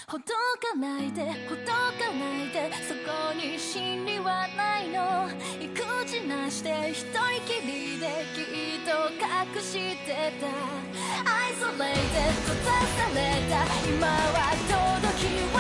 ほどかないでほどかないで、そこに真理はないの。育児なして一人きりできっと隠してた。愛されて閉ざされた今は届きは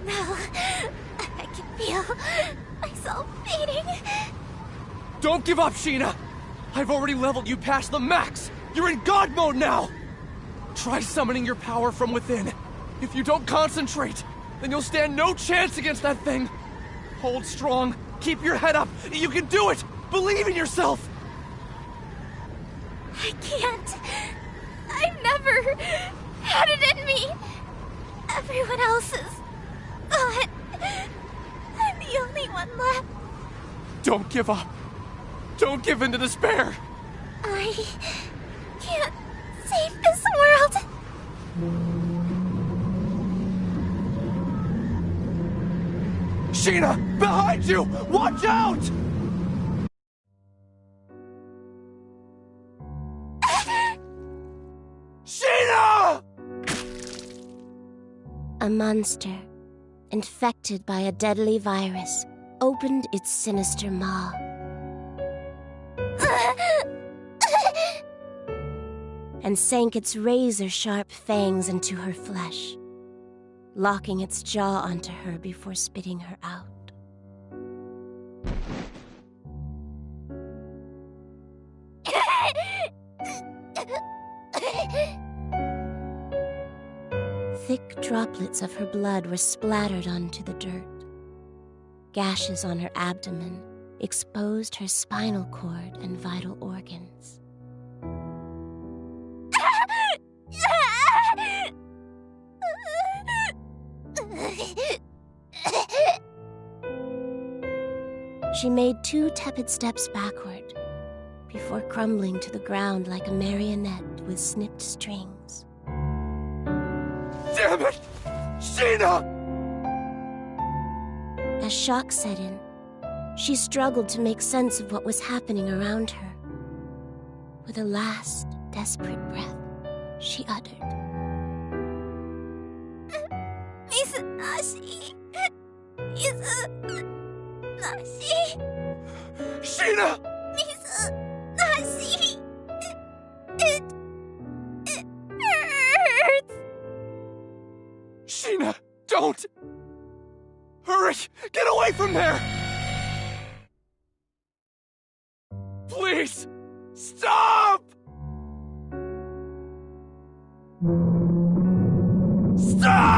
I can feel myself fading. Don't give up, Sheena! I've already leveled you past the max! You're in God mode now! Try summoning your power from within. If you don't concentrate, then you'll stand no chance against that thing. Hold strong. Keep your head up. You can do it! Believe in yourself! I can't. I've never had it in me. Everyone else is gone. I'm the only one left. Don't give up. Don't give in to despair. I can't save this world. Sheena! Behind you! Watch out! Sheena! A monster, infected by a deadly virus, opened its sinister maw. And sank its razor-sharp fangs into her flesh, locking its jaw onto her before spitting her out. Thick droplets of her blood were splattered onto the dirt. Gashes on her abdomen exposed her spinal cord and vital organs. She made 2 tepid steps backward before crumbling to the ground like a marionette with snipped strings. Damn it! Sheena! As shock set in, she struggled to make sense of what was happening around her. With a last desperate breath, she uttered. Sheena! It hurts. Sheena, don't! Hurry! Get away from there! Please! Stop! Stop!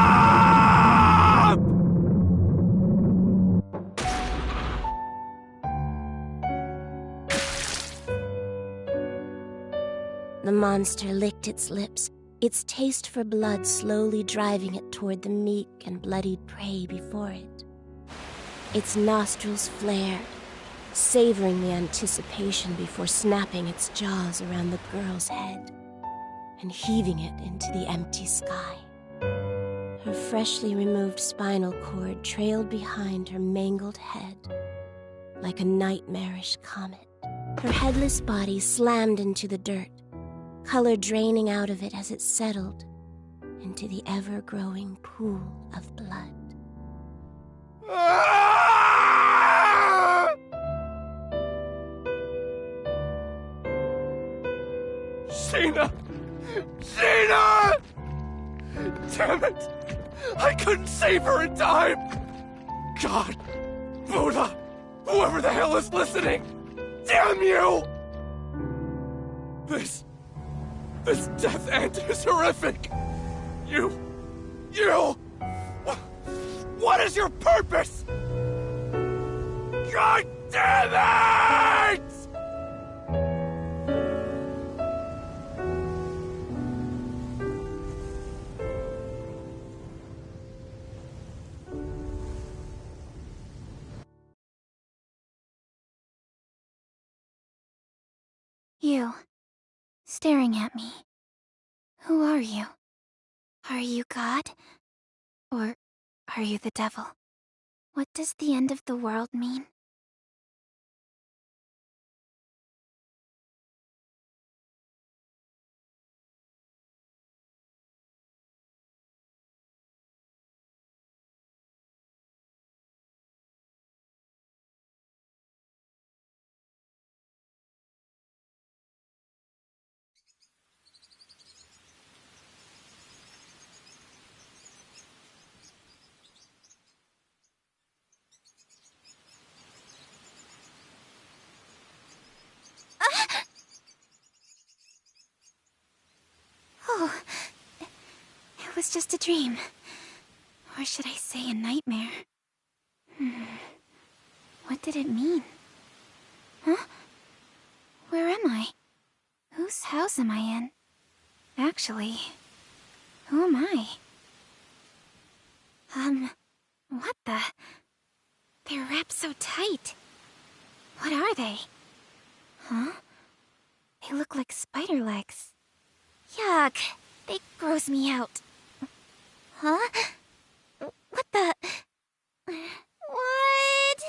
The monster licked its lips, its taste for blood slowly driving it toward the meek and bloodied prey before it. Its nostrils flared, savoring the anticipation before snapping its jaws around the girl's head and heaving it into the empty sky. Her freshly removed spinal cord trailed behind her mangled head like a nightmarish comet. Her headless body slammed into the dirt, color draining out of it as it settled into the ever-growing pool of blood. Sheena! Sheena! Damn it! I couldn't save her in time! God! Buddha! Whoever the hell is listening! Damn you! This death end is horrific! You... What is your purpose? God damn it! You, staring at me. Who are you? Are you God? Or are you the devil? What does the end of the world mean? Oh, it was just a dream. Or should I say a nightmare? What did it mean? Huh? Where am I? Whose house am I in? Actually, who am I? What the? They're wrapped so tight. What are they? Huh? They look like spider legs. Yuck! They gross me out. Huh? What the? What?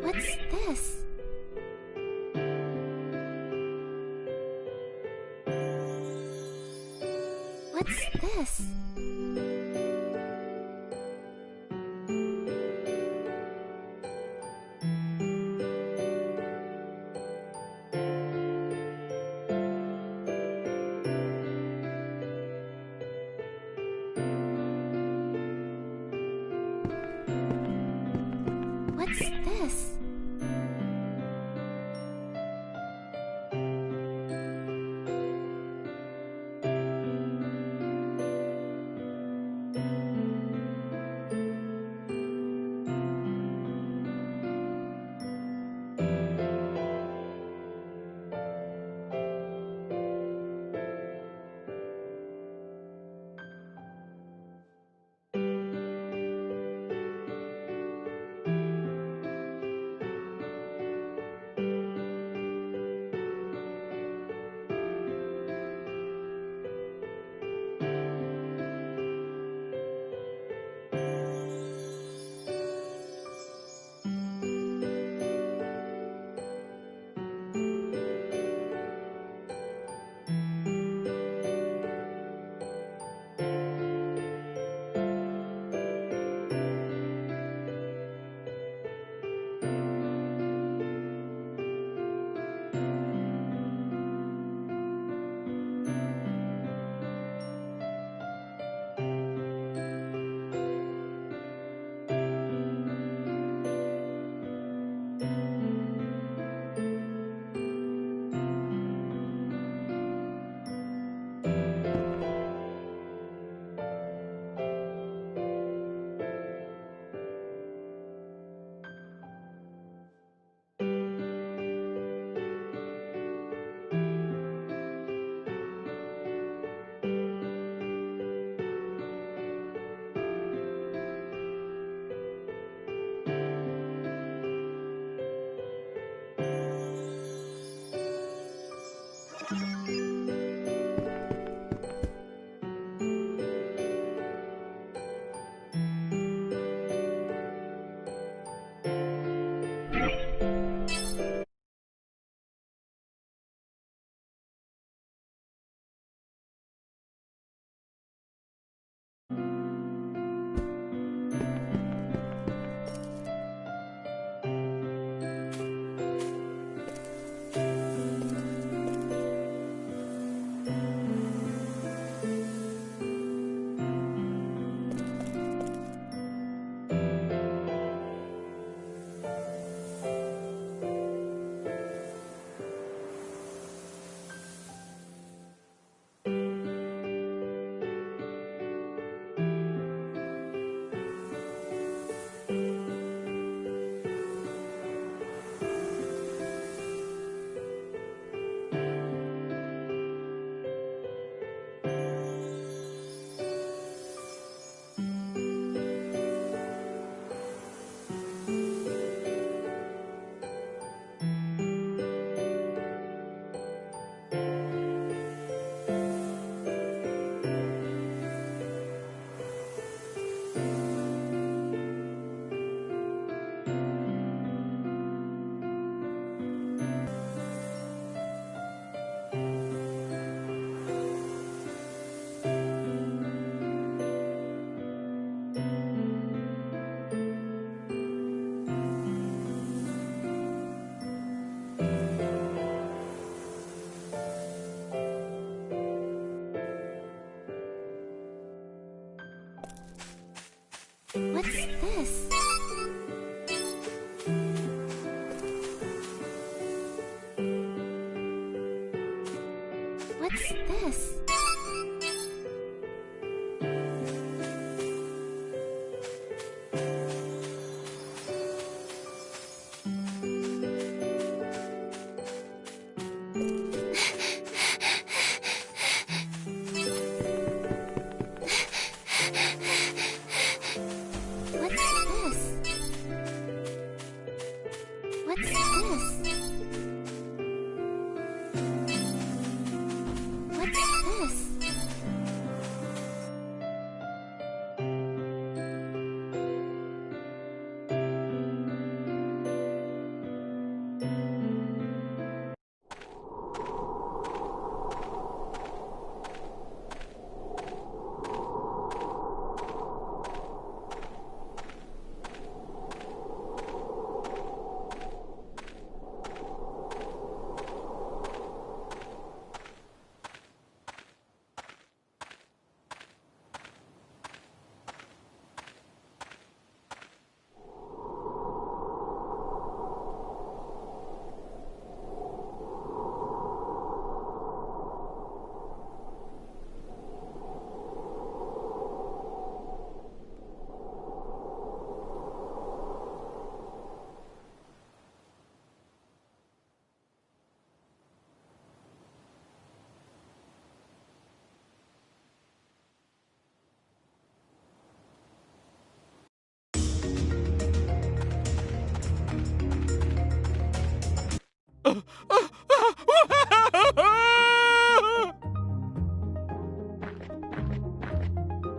What's this? What's this? What's this? What's this? What's this?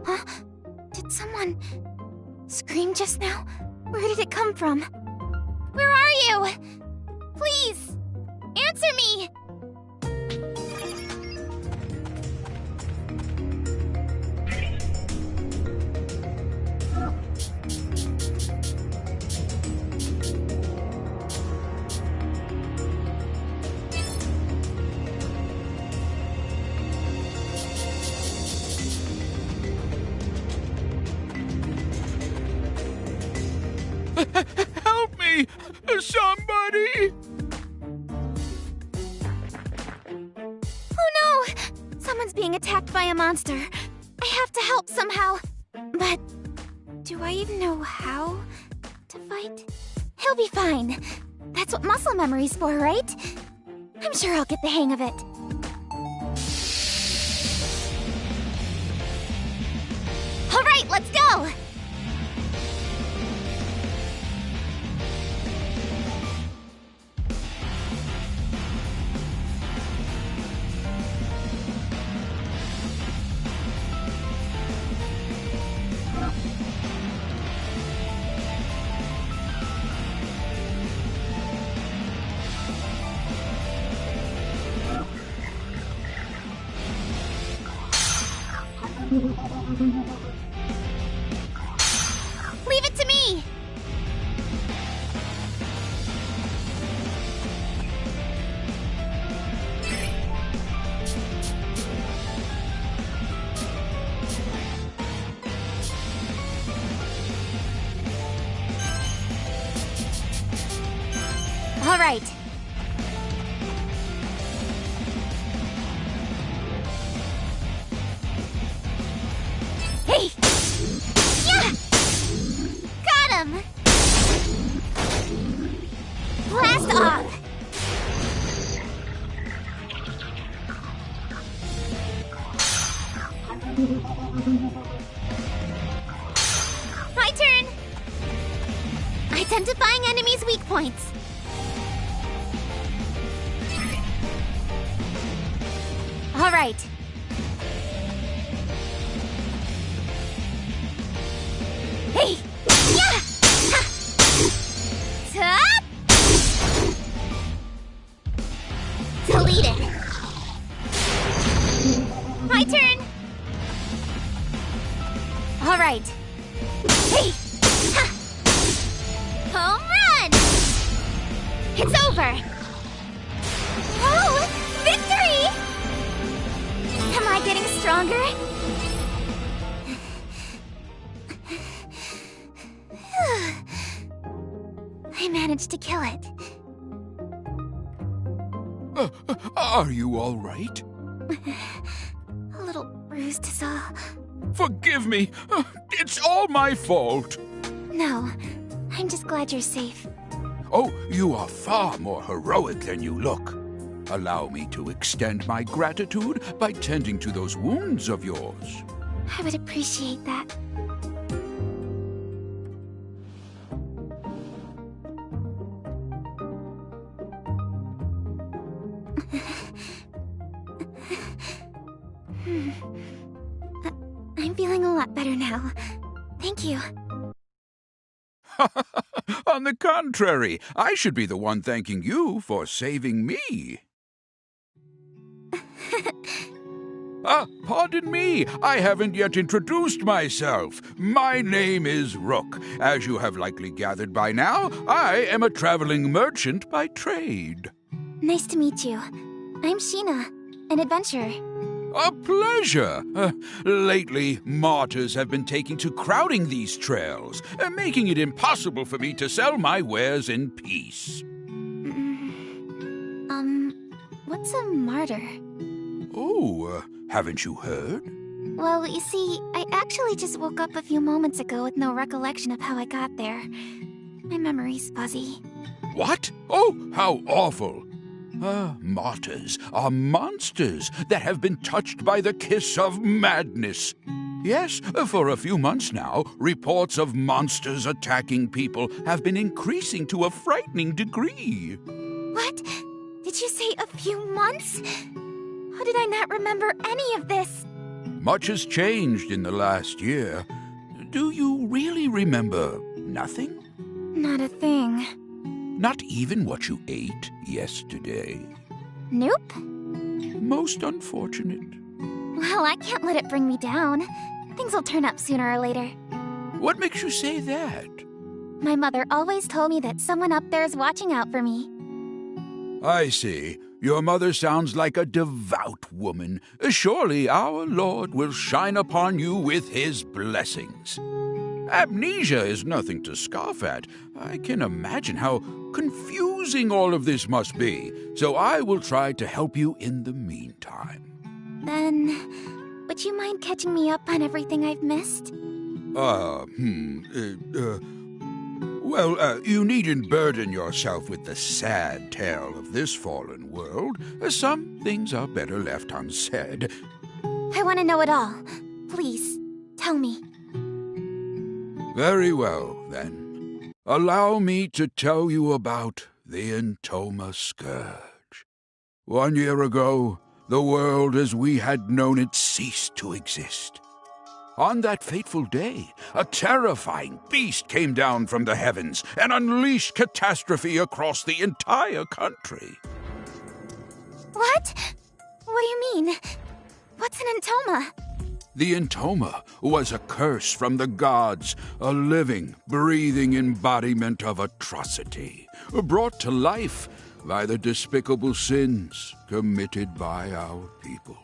Huh? Did someone scream just now? Where did it come from? Where are you? Please, answer me! Help me! Somebody! Oh no! Someone's being attacked by a monster. I have to help somehow. But do I even know how to fight? He'll be fine. That's what muscle memory's for, right? I'm sure I'll get the hang of it. All right, let's go! Leave it to me! right. Hey! Yeah! Got him! Blast off! My turn! Identifying enemies' weak points. All right. Hey! Yeah! Ha! Top! Deleted. My turn. All right. Hey! Ha! Home run! It's over! Oh! Victory! Am I getting stronger? I managed to kill it. Are you all right? A little bruised is all. Forgive me. It's all my fault. No, I'm just glad you're safe. Oh, you are far more heroic than you look. Allow me to extend my gratitude by tending to those wounds of yours. I would appreciate that. I'm feeling a lot better now. Thank you. On the contrary, I should be the one thanking you for saving me. Pardon me, I haven't yet introduced myself. My name is Rook. As you have likely gathered by now, I am a traveling merchant by trade. Nice to meet you. I'm Sheena, an adventurer. A pleasure. Lately, martyrs have been taking to crowding these trails, making it impossible for me to sell my wares in peace. What's a martyr? Oh, haven't you heard? Well, you see, I actually just woke up a few moments ago with no recollection of how I got there. My memory's fuzzy. What? Oh, how awful. Martyrs are monsters that have been touched by the kiss of madness. Yes, for a few months now, reports of monsters attacking people have been increasing to a frightening degree. What? Did you say a few months? How did I not remember any of this? Much has changed in the last year. Do you really remember nothing? Not a thing. Not even what you ate yesterday? Nope. Most unfortunate. Well, I can't let it bring me down. Things will turn up sooner or later. What makes you say that? My mother always told me that someone up there is watching out for me. I see. Your mother sounds like a devout woman. Surely our Lord will shine upon you with his blessings. Amnesia is nothing to scoff at. I can imagine how confusing all of this must be, so I will try to help you in the meantime. Then, would you mind catching me up on everything I've missed? Well, you needn't burden yourself with the sad tale of this fallen world. Some things are better left unsaid. I want to know it all. Please, tell me. Very well, then. Allow me to tell you about the Entoma Scourge. 1 year ago, the world as we had known it ceased to exist. On that fateful day, a terrifying beast came down from the heavens and unleashed catastrophe across the entire country. What? What do you mean? What's an Entoma? The Entoma was a curse from the gods, a living, breathing embodiment of atrocity, brought to life by the despicable sins committed by our people.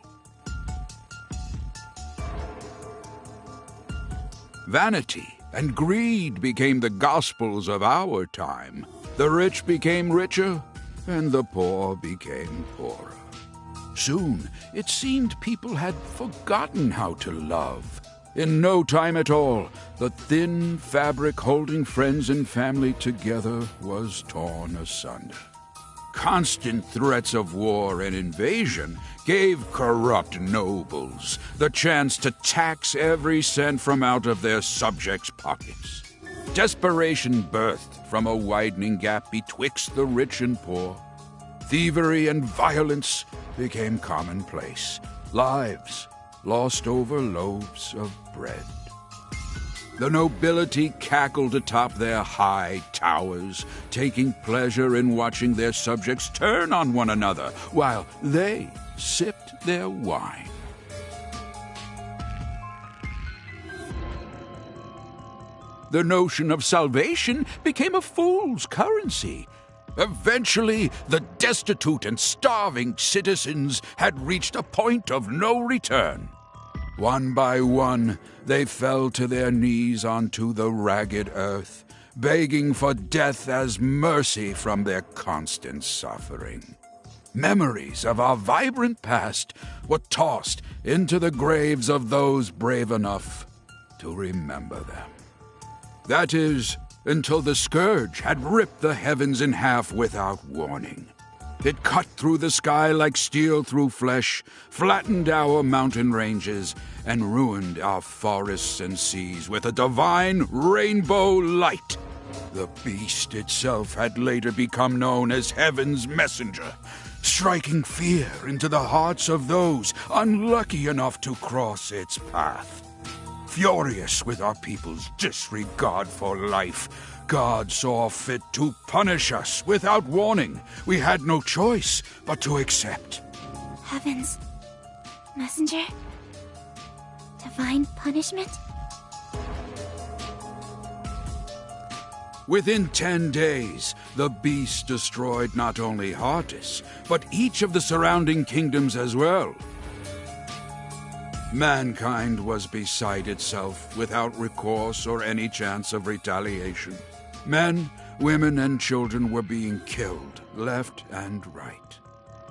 Vanity and greed became the gospels of our time. The rich became richer, and the poor became poorer. Soon, it seemed people had forgotten how to love. In no time at all, the thin fabric holding friends and family together was torn asunder. Constant threats of war and invasion gave corrupt nobles the chance to tax every cent from out of their subjects' pockets. Desperation birthed from a widening gap betwixt the rich and poor. Thievery and violence became commonplace. Lives lost over loaves of bread. The nobility cackled atop their high towers, taking pleasure in watching their subjects turn on one another while they sipped their wine. The notion of salvation became a fool's currency. Eventually, the destitute and starving citizens had reached a point of no return. One by one, they fell to their knees onto the ragged earth, begging for death as mercy from their constant suffering. Memories of our vibrant past were tossed into the graves of those brave enough to remember them. That is, until the scourge had ripped the heavens in half without warning. It cut through the sky like steel through flesh, flattened our mountain ranges, and ruined our forests and seas with a divine rainbow light. The beast itself had later become known as Heaven's Messenger, striking fear into the hearts of those unlucky enough to cross its path. Furious with our people's disregard for life, God saw fit to punish us without warning. We had no choice but to accept. Heavens. Messenger? Divine punishment? Within 10 days, the beast destroyed not only Heartis, but each of the surrounding kingdoms as well. Mankind was beside itself, without recourse or any chance of retaliation. Men, women, and children were being killed, left and right.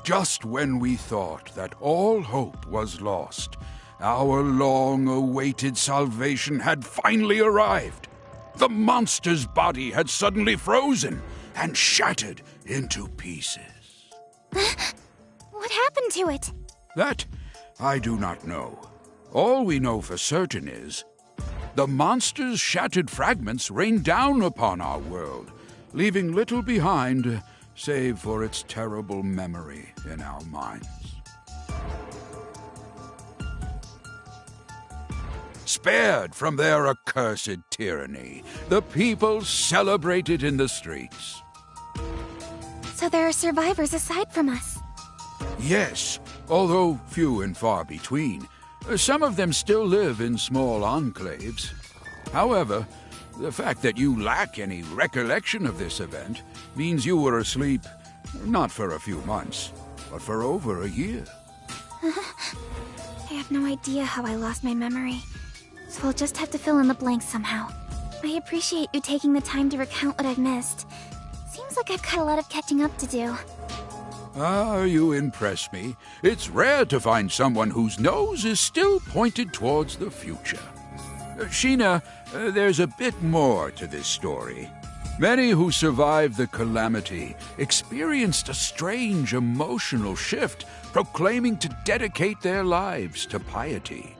Just when we thought that all hope was lost, our long-awaited salvation had finally arrived. The monster's body had suddenly frozen and shattered into pieces. What happened to it? That I do not know. All we know for certain is the monster's shattered fragments rained down upon our world, leaving little behind save for its terrible memory in our minds. Spared from their accursed tyranny, the people celebrated in the streets. So there are survivors aside from us. Yes, although few and far between. Some of them still live in small enclaves. However, the fact that you lack any recollection of this event means you were asleep not for a few months, but for over a year. I have no idea how I lost my memory, so I'll just have to fill in the blanks somehow. I appreciate you taking the time to recount what I've missed. Seems like I've got a lot of catching up to do. Ah, you impress me. It's rare to find someone whose nose is still pointed towards the future. Sheena, there's a bit more to this story. Many who survived the calamity experienced a strange emotional shift, proclaiming to dedicate their lives to piety.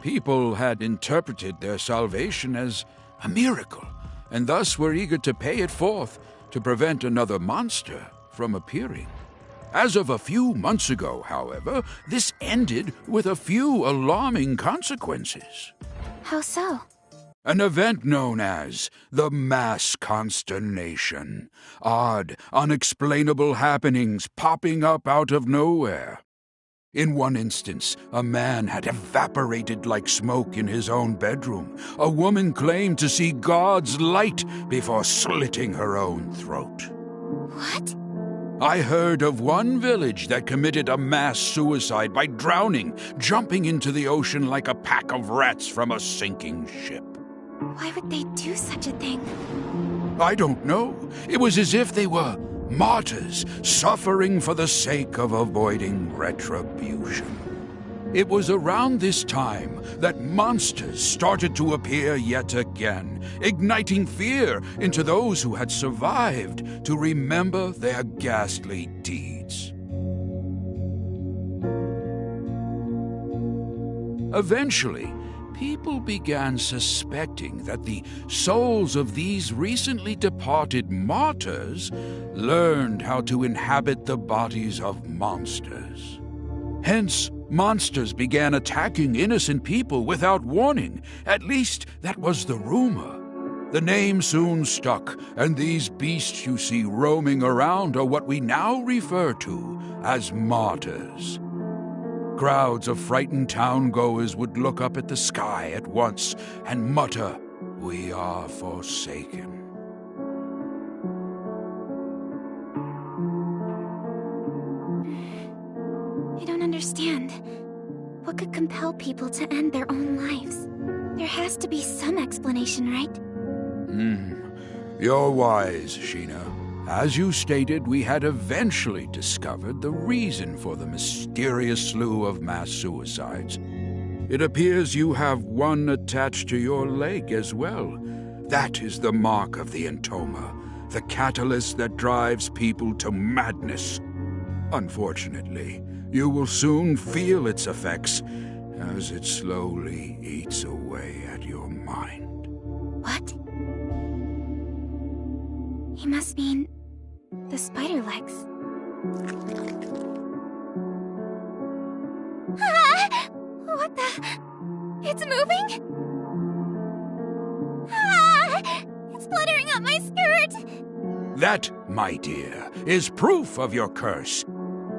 People had interpreted their salvation as a miracle, and thus were eager to pay it forth to prevent another monster from appearing. As of a few months ago, however, this ended with a few alarming consequences. How so? An event known as the Mass Consternation. Odd, unexplainable happenings popping up out of nowhere. In one instance, a man had evaporated like smoke in his own bedroom. A woman claimed to see God's light before slitting her own throat. What? I heard of one village that committed a mass suicide by drowning, jumping into the ocean like a pack of rats from a sinking ship. Why would they do such a thing? I don't know. It was as if they were martyrs suffering for the sake of avoiding retribution. It was around this time that monsters started to appear yet again, igniting fear into those who had survived to remember their ghastly deeds. Eventually, people began suspecting that the souls of these recently departed martyrs learned how to inhabit the bodies of monsters. Hence, monsters began attacking innocent people without warning. At least, that was the rumor. The name soon stuck, and these beasts you see roaming around are what we now refer to as martyrs. Crowds of frightened town-goers would look up at the sky at once and mutter, "We are forsaken." I don't understand. What could compel people to end their own lives? There has to be some explanation, right? You're wise, Sheena. As you stated, we had eventually discovered the reason for the mysterious slew of mass suicides. It appears you have one attached to your leg as well. That is the mark of the Entoma, the catalyst that drives people to madness. Unfortunately, you will soon feel its effects as it slowly eats away at your mind. What? He must mean the spider legs. Ah! What the? It's moving? Ah! It's fluttering up my skirt! That, my dear, is proof of your curse.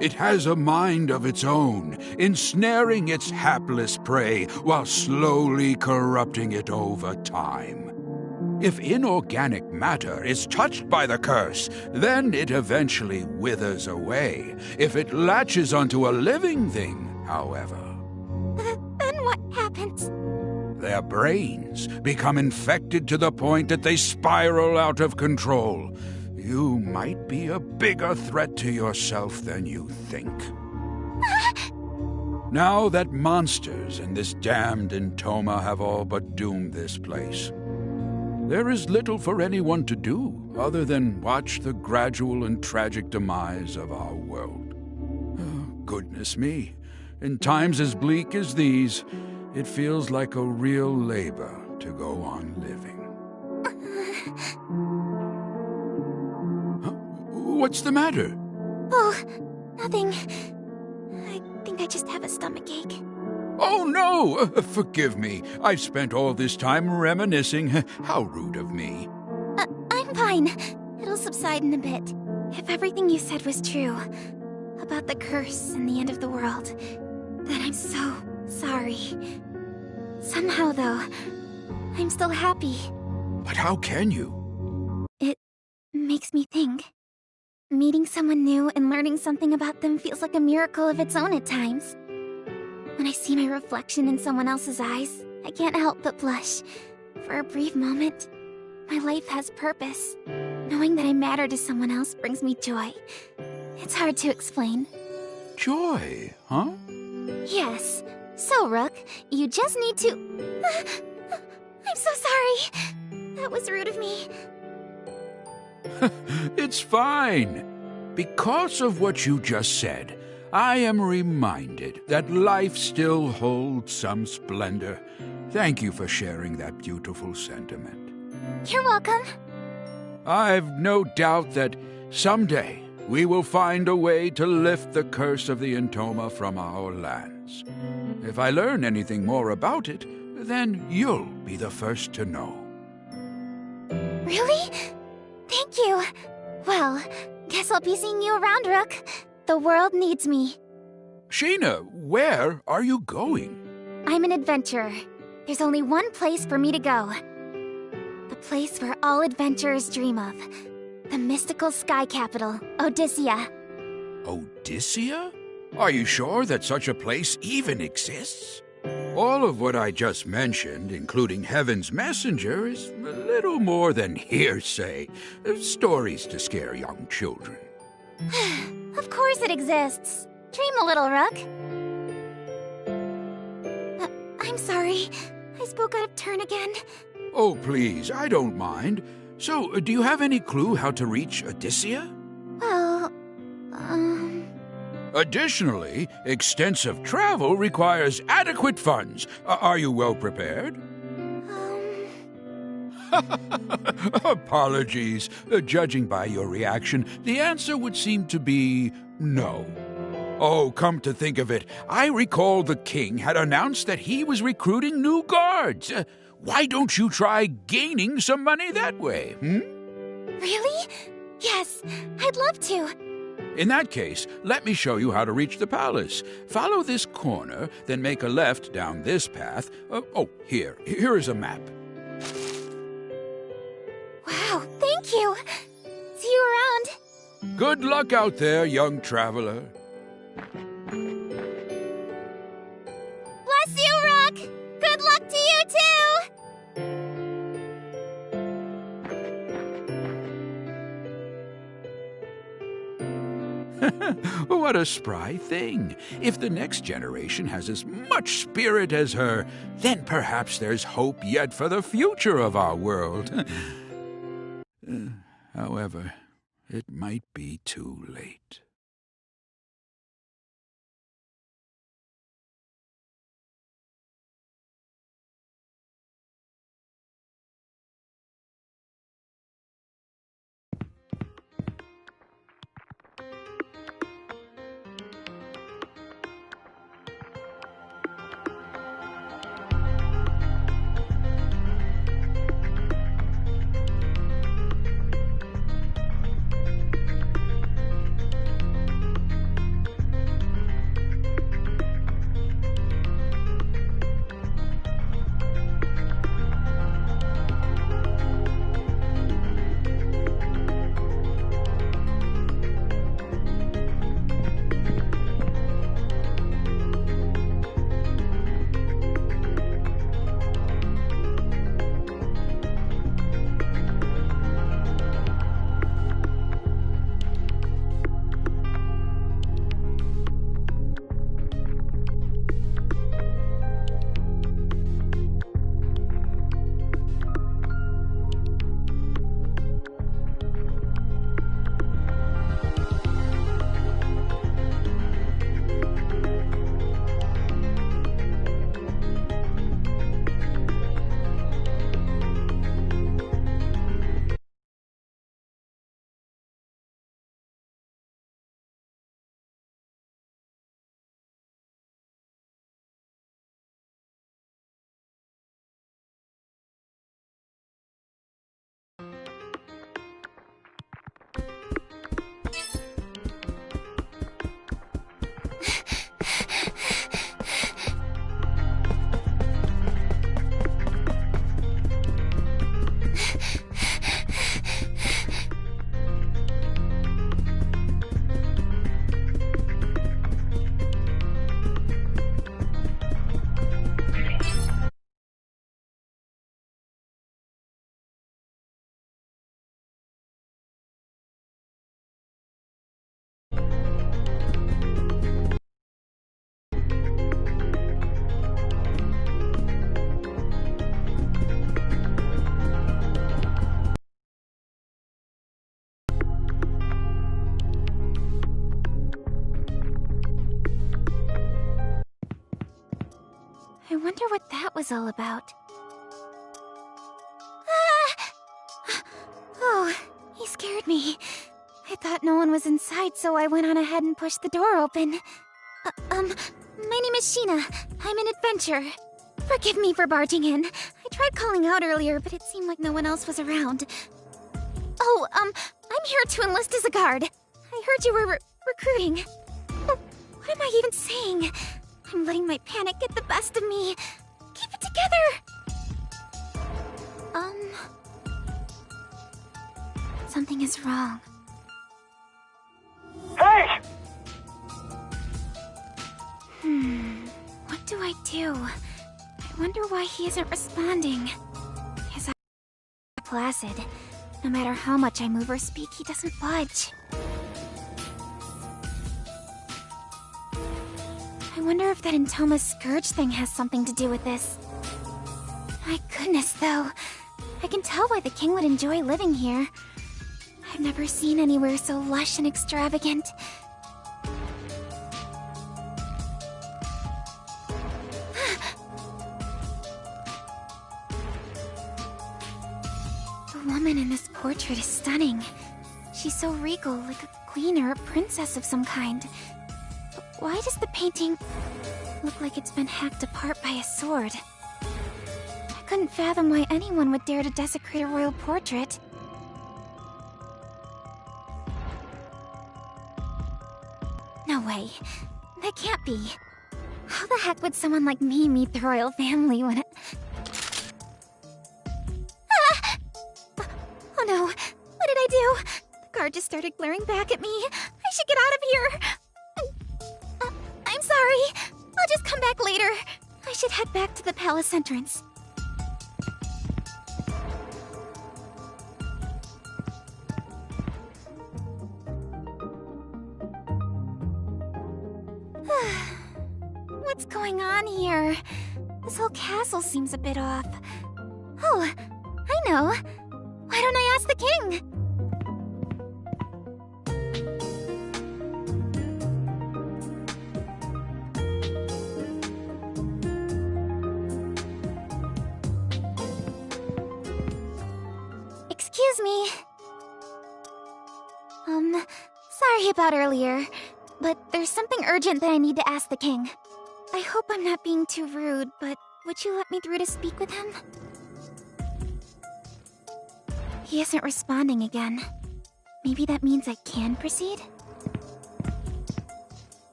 It has a mind of its own, ensnaring its hapless prey while slowly corrupting it over time. If inorganic matter is touched by the curse, then it eventually withers away. If it latches onto a living thing, however, Then what happens? their brains become infected to the point that they spiral out of control. You might be a bigger threat to yourself than you think. Now that monsters and this damned Entoma have all but doomed this place, there is little for anyone to do other than watch the gradual and tragic demise of our world. Oh, goodness me. In times as bleak as these, it feels like a real labor to go on living. Huh? What's the matter? Oh, nothing. I think I just have a stomachache. Oh, no! Forgive me. I've spent all this time reminiscing. How rude of me. I'm fine. It'll subside in a bit. If everything you said was true, about the curse and the end of the world, then I'm so sorry. Somehow, though, I'm still happy. But how can you? It makes me think. Meeting someone new and learning something about them feels like a miracle of its own at times. When I see my reflection in someone else's eyes, I can't help but blush. For a brief moment, my life has purpose. Knowing that I matter to someone else brings me joy. It's hard to explain. Joy, huh? Yes. So, Rook, you just need to... I'm so sorry. That was rude of me. It's fine. Because of what you just said, I am reminded that life still holds some splendor. Thank you for sharing that beautiful sentiment. You're welcome. I've no doubt that someday we will find a way to lift the curse of the Entoma from our lands. If I learn anything more about it, then you'll be the first to know. Really? Thank you. Well, guess I'll be seeing you around, Rook. The world needs me. Sheena, where are you going? I'm an adventurer. There's only one place for me to go. The place where all adventurers dream of. The mystical sky capital, Odyssea. Odyssea? Are you sure that such a place even exists? All of what I just mentioned, including Heaven's Messenger, is a little more than hearsay. Stories to scare young children. Of course it exists. Dream a little, Rook. I'm sorry. I spoke out of turn again. Oh, please, I don't mind. So, do you have any clue how to reach Odyssea? Well, Additionally, extensive travel requires adequate funds. Are you well prepared? Apologies. Judging by your reaction, the answer would seem to be no. Oh, come to think of it, I recall the king had announced that he was recruiting new guards. Why don't you try gaining some money that way, Really? Yes, I'd love to. In that case, let me show you how to reach the palace. Follow this corner, then make a left down this path. Here is a map. Wow, thank you. See you around. Good luck out there, young traveler. Bless you, Rook! Good luck to you, too! What a spry thing. If the next generation has as much spirit as her, then perhaps there's hope yet for the future of our world. However, it might be too late. I wonder what that was all about. Oh, he scared me. I thought no one was inside, so I went on ahead and pushed the door open. My name is Sheena. I'm an adventurer. Forgive me for barging in. I tried calling out earlier, but it seemed like no one else was around. Oh, I'm here to enlist as a guard. I heard you were recruiting. What am I even saying? I'm letting my panic get the best of me. Keep it together! Something is wrong. Hey! What do I do? I wonder why he isn't responding. His eyes are placid. No matter how much I move or speak, he doesn't budge. I wonder if that Intoma Scourge thing has something to do with this. My goodness, though. I can tell why the king would enjoy living here. I've never seen anywhere so lush and extravagant. The woman in this portrait is stunning. She's so regal, like a queen or a princess of some kind. But why does the painting look like it's been hacked apart by a sword? I couldn't fathom why anyone would dare to desecrate a royal portrait. No way. That can't be. How the heck would someone like me meet the royal family when it... Ah! Oh no. What did I do? The guard just started glaring back at me. I should get out of here. I'm sorry. I'll just come back later. I should head back to the palace entrance. What's going on here? This whole castle seems a bit off. Oh, I know. Why don't I ask the king? Excuse me. Sorry about earlier, but there's something urgent that I need to ask the king. I hope I'm not being too rude, but would you let me through to speak with him? He isn't responding again. Maybe that means I can proceed?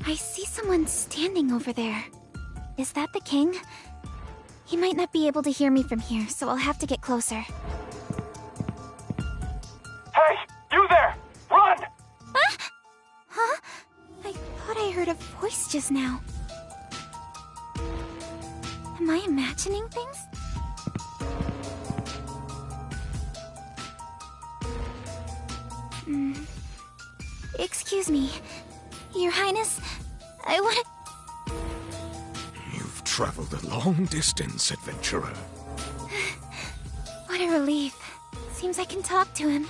I see someone standing over there. Is that the king? He might not be able to hear me from here, so I'll have to get closer. Hey! You there! Run! Huh? I thought I heard a voice just now. Am I imagining things? Excuse me. Your Highness, I want to... You've traveled a long distance, adventurer. What a relief. Seems I can talk to him.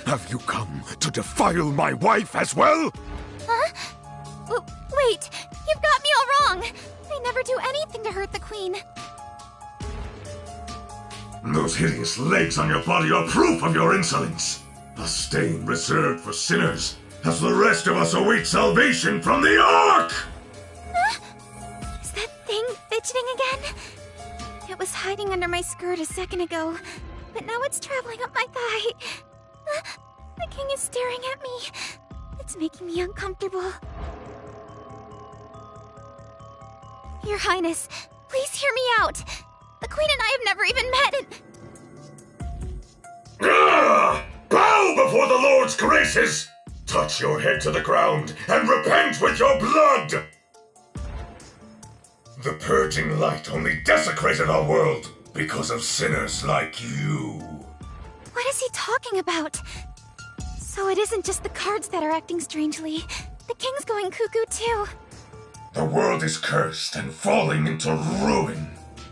Have you come to defile my wife as well? Huh? Wait, you've got me all wrong. I never do anything to hurt the queen. Those hideous legs on your body are proof of your insolence. A stain reserved for sinners, as the rest of us await salvation from the Ark! Is that thing fidgeting again? It was hiding under my skirt a second ago, but now it's traveling up my thigh. The king is staring at me. It's making me uncomfortable. Your Highness, please hear me out. The queen and I have never even met and... Bow before the Lord's graces! Touch your head to the ground and repent with your blood! The purging light only desecrated our world because of sinners like you. What is he talking about? So it isn't just the cards that are acting strangely. The king's going cuckoo too. The world is cursed and falling into ruin.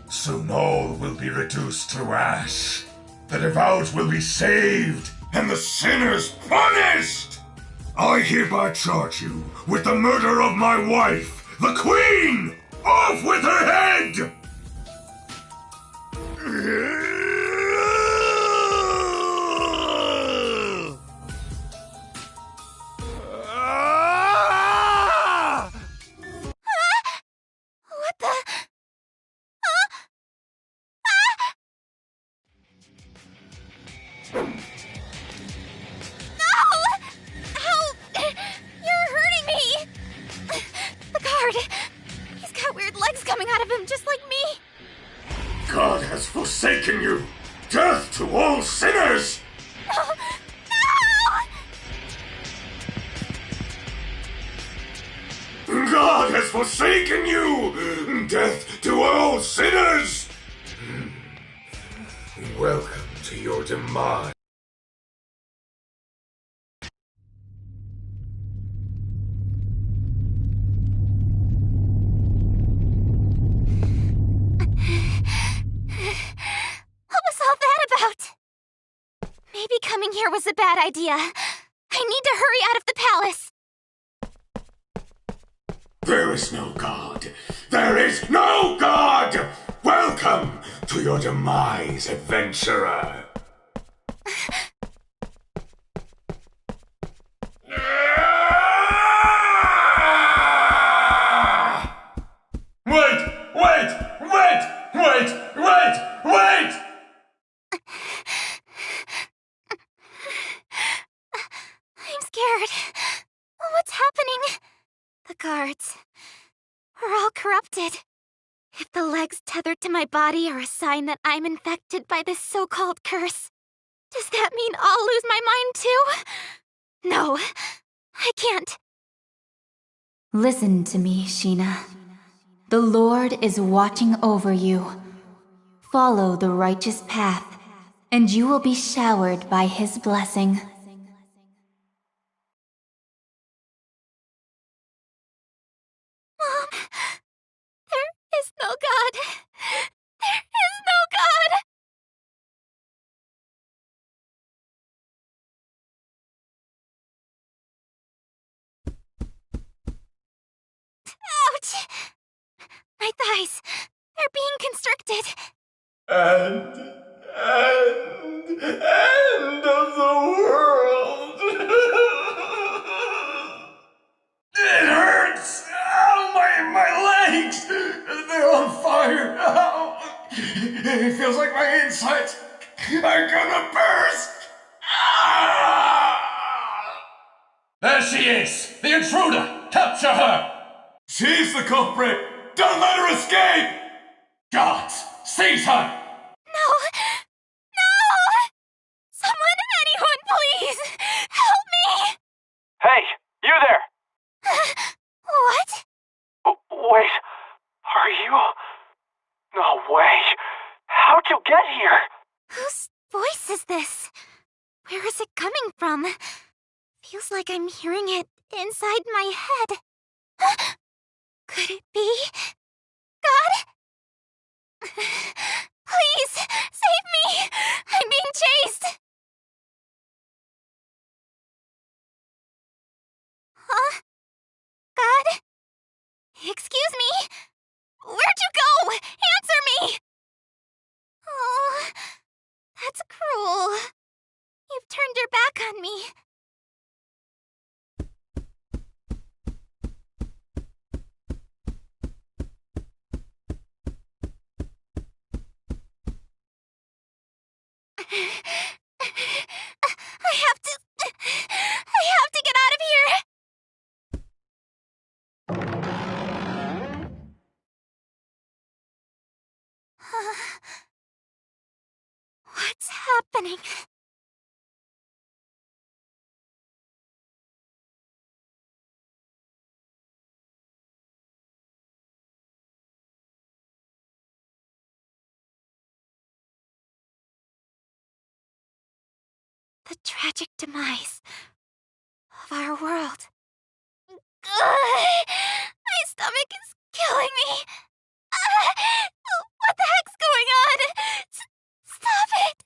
Soon all will be reduced to ash. The devout will be saved, and the sinners punished! I hereby charge you with the murder of my wife, the Queen! Off with her head! What the... You're hurting me! The guard! He's got weird legs coming out of him, just like me! God has forsaken you! Death to all sinners! No! forsaken you! Death to all sinners! Welcome to your demise. What was all that about? Maybe coming here was a bad idea. I need to hurry out of the palace. There is no God. There is no God! Welcome to your demise, adventurer. Wait! I'm scared. What's happening? The guards. We're all corrupted. If the legs tethered to my body are a sign that I'm infected by this so-called curse, does that mean I'll lose my mind too? No, I can't. Listen to me, Sheena. The Lord is watching over you. Follow the righteous path, and you will be showered by His blessing. Mom, there is no God. There is no God. Ouch! My thighs, they're being constricted. End of the world. It hurts. Ow, my legs. They're on fire. Ow. It feels like my insides are gonna burst. Ah! There she is! The intruder! Capture her! She's the culprit. Don't let her escape. Guards! Seize her! No! No! Someone, anyone, please! Help me! Hey! You there! What? Wait. Are you? No way. How'd you get here? Whose voice is this? Where is it coming from? Feels like I'm hearing it inside my head. Could it be? God? Please, save me! I'm being chased! Huh? God? Excuse me? Where'd you go? Answer me! Oh, that's cruel. You've turned your back on me. I have to get out of here! What's happening? The tragic demise of our world. My stomach is killing me. What the heck's going on? Stop it!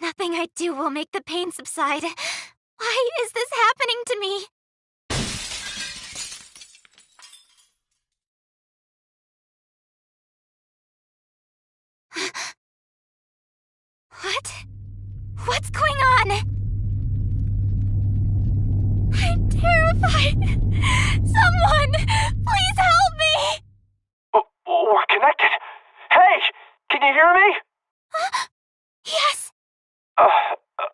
Nothing I do will make the pain subside. Why is this happening to me? What? What's going on? I'm terrified. Someone, please help me. We're connected. Hey! Can you hear me? Yes.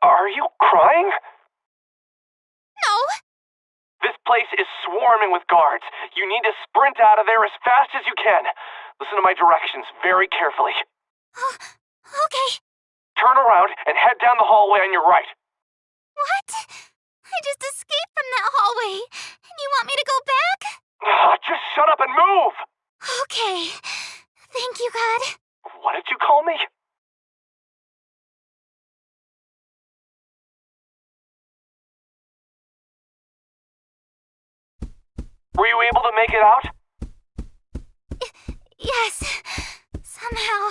Are you crying? No. This place is swarming with guards. You need to sprint out of there as fast as you can. Listen to my directions very carefully. Okay. Turn around and head down the hallway on your right. What? I just escaped from that hallway, and you want me to go back? able to make it out? Yes. Somehow.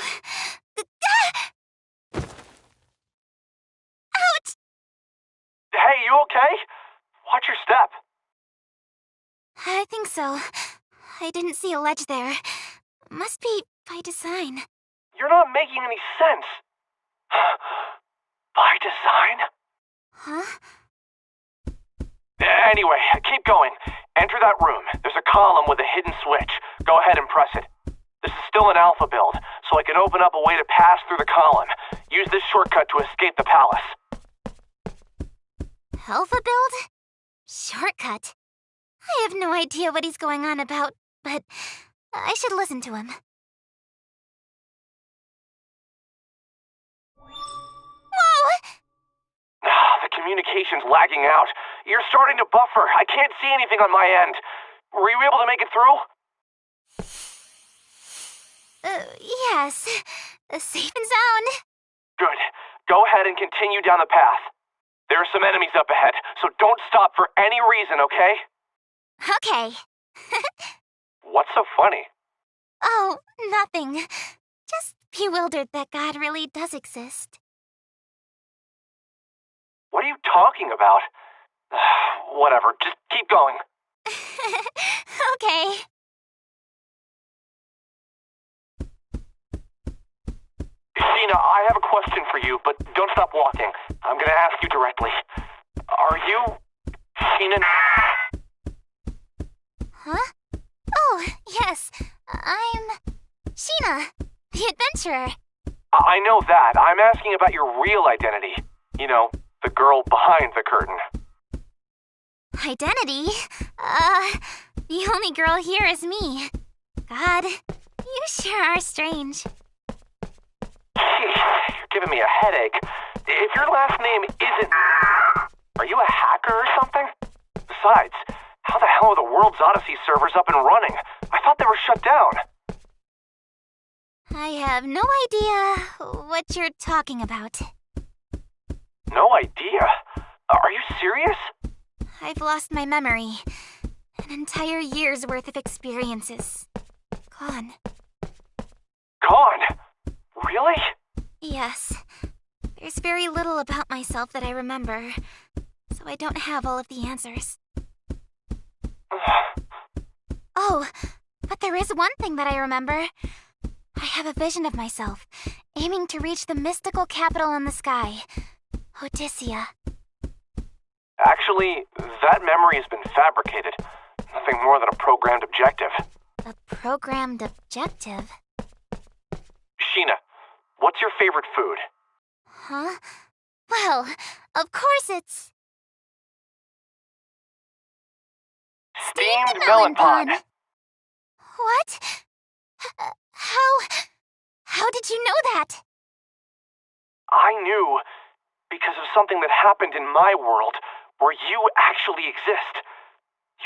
Ouch! Hey, you okay? Watch your step. I think so. I didn't see a ledge there. Must be by design. You're not making any sense. By design? Huh? Anyway, keep going. Enter that room. There's a column with a hidden switch. Go ahead and press it. This is still an alpha build, so I can open up a way to pass through the column. Use this shortcut to escape the palace. Alpha build? Shortcut? I have no idea what he's going on about, but I should listen to him. Whoa! The communication's lagging out. You're starting to buffer. I can't see anything on my end. Were you able to make it through? Yes. Safe and sound. Good. Go ahead and continue down the path. There are some enemies up ahead, so don't stop for any reason, okay? Okay. What's so funny? Oh, nothing. Just bewildered that God really does exist. What are you talking about? Whatever, just keep going. Okay. Sheena, I have a question for you, but don't stop walking. I'm gonna ask you directly. Are you... Sheena? Huh? Oh, yes. I'm... Sheena, the adventurer. I know that. I'm asking about your real identity. You know, the girl behind the curtain. Identity? The only girl here is me. God, you sure are strange. You're giving me a headache. If your last name isn't... Are you a hacker or something? Besides, how the hell are the World's Odyssey servers up and running? I thought they were shut down. I have no idea what you're talking about. No idea? Are you serious? I've lost my memory. An entire year's worth of experiences. Gone. Gone? Really? Yes. There's very little about myself that I remember, so I don't have all of the answers. Oh, but there is one thing that I remember. I have a vision of myself, aiming to reach the mystical capital in the sky, Odyssea. Actually, that memory has been fabricated. Nothing more than a programmed objective. A programmed objective? Sheena, what's your favorite food? Huh? Well, of course it's... Steamed melon pod. What? How did you know that? I knew because of something that happened in my world where you actually exist.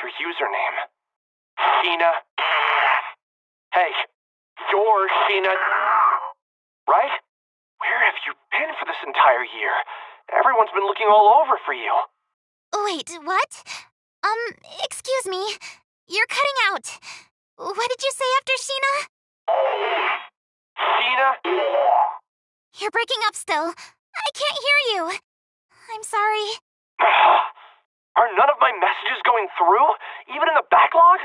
Your username. Sheena. Hey, you're Sheena. Right? Where have you been for this entire year? Everyone's been looking all over for you. Wait, what? Excuse me. You're cutting out. What did you say after Sheena? Sheena? You're breaking up still. I can't hear you. I'm sorry. Are none of my messages going through? Even in the backlog?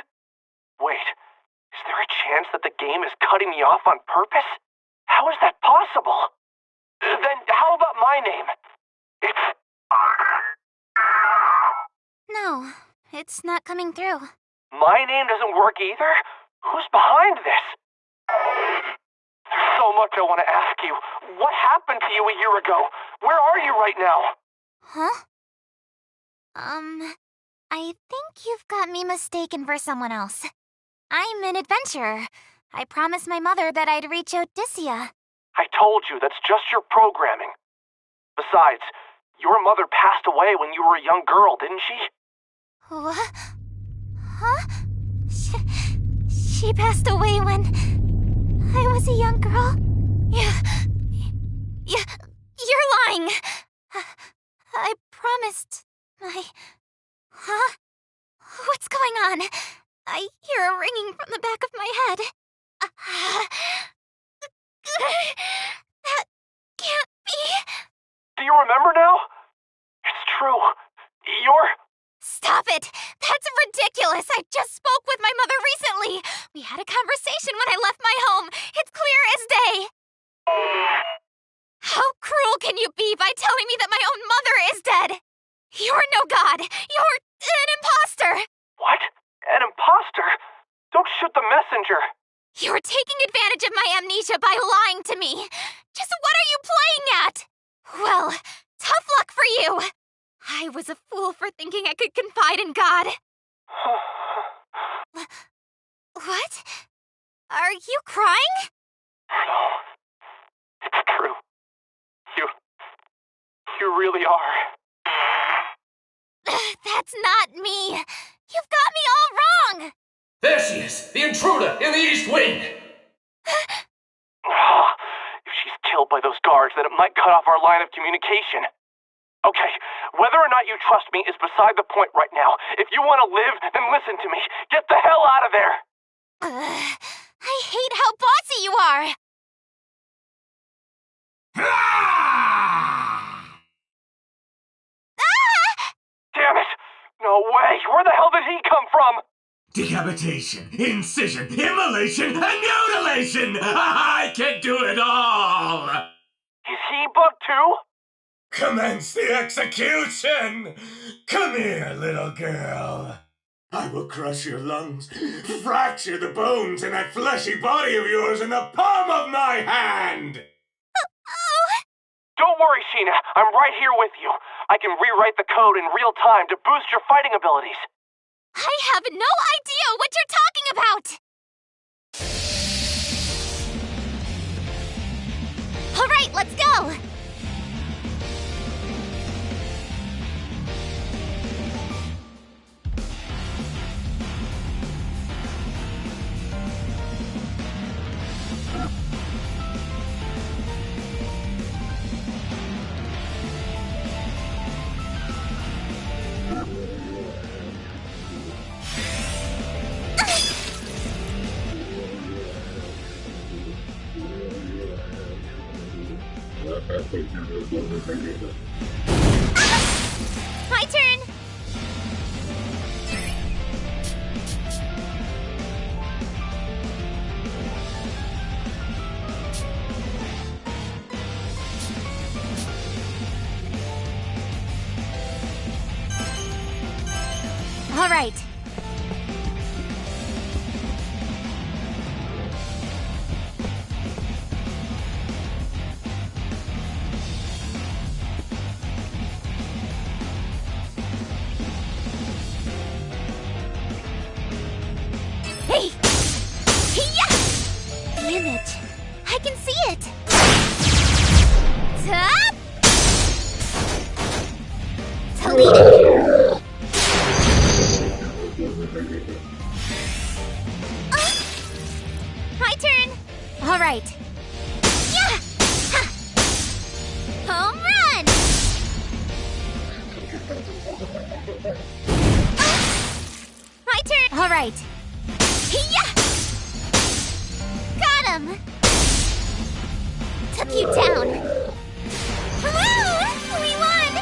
Wait, is there a chance that the game is cutting me off on purpose? How is that possible? Then how about my name? It's... No, it's not coming through. My name doesn't work either? Who's behind this? There's so much I want to ask you. What happened to you a year ago? Where are you right now? Huh? I think you've got me mistaken for someone else. I'm an adventurer. I promised my mother that I'd reach Odyssea. I told you, that's just your programming. Besides, your mother passed away when you were a young girl, didn't she? What? Huh? She passed away when I was a young girl? You're lying! I promised my... Huh? What's going on? I hear a ringing from the back of my head. That can't be. Do you remember now? It's true. You're... Stop it! That's ridiculous! I just spoke with my mother recently! We had a conversation when I left my home! It's clear as day! How cruel can you be by telling me that my own mother is dead? You're no god! You're an imposter! What? An imposter? Don't shoot the messenger! You're taking advantage of my amnesia by lying to me! Just what are you playing at? Well, tough luck for you! I was a fool for thinking I could confide in God. What? Are you crying? No. It's true. You really are. That's not me. You've got me all wrong. There she is! The intruder in the East Wing! If she's killed by those guards, then it might cut off our line of communication. Okay, whether or not you trust me is beside the point right now. If you want to live, then listen to me. Get the hell out of there! I hate how bossy you are! Damn it! No way! Where the hell did he come from? Decapitation, incision, immolation, and mutilation! I can do it all! Is he bugged too? Commence the execution! Come here, little girl. I will crush your lungs, fracture the bones in that fleshy body of yours in the palm of my hand! Don't worry, Sheena. I'm right here with you. I can rewrite the code in real time to boost your fighting abilities. I have no idea what you're talking about! All right, let's go! My turn! All right. Hey! Hey-ya! Damn it! I can see it! Top! Toledo! My turn! Alright. Yeah! Ha! Home run! My turn! Alright. Yeah! Got him! Took you down. Woo! We won!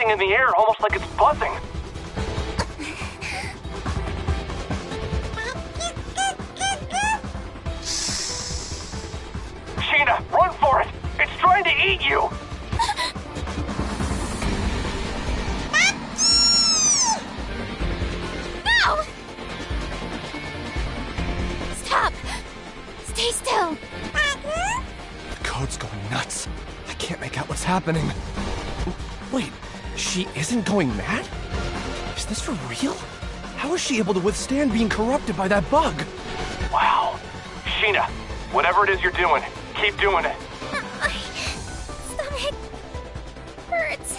something in the air, almost like it's buzzing. Sheena, run for it! It's trying to eat you! No! Stop! Stay still! The code's going nuts. I can't make out what's happening. Wait, she isn't going mad? Is this for real? How is she able to withstand being corrupted by that bug? Wow. Sheena, whatever it is you're doing, keep doing it. My stomach hurts.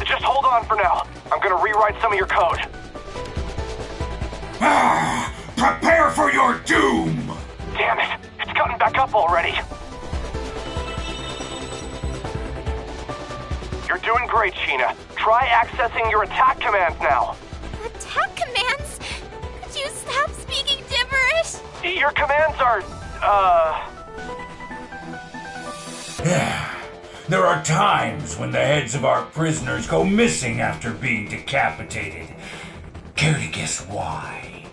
Just hold on for now. I'm gonna rewrite some of your code. Prepare for your doom! Damn it! It's gotten back up already. You're doing great, Sheena. Try accessing your attack commands now. Attack commands? Could you stop speaking gibberish? Your commands are, There are times when the heads of our prisoners go missing after being decapitated. Care to guess why?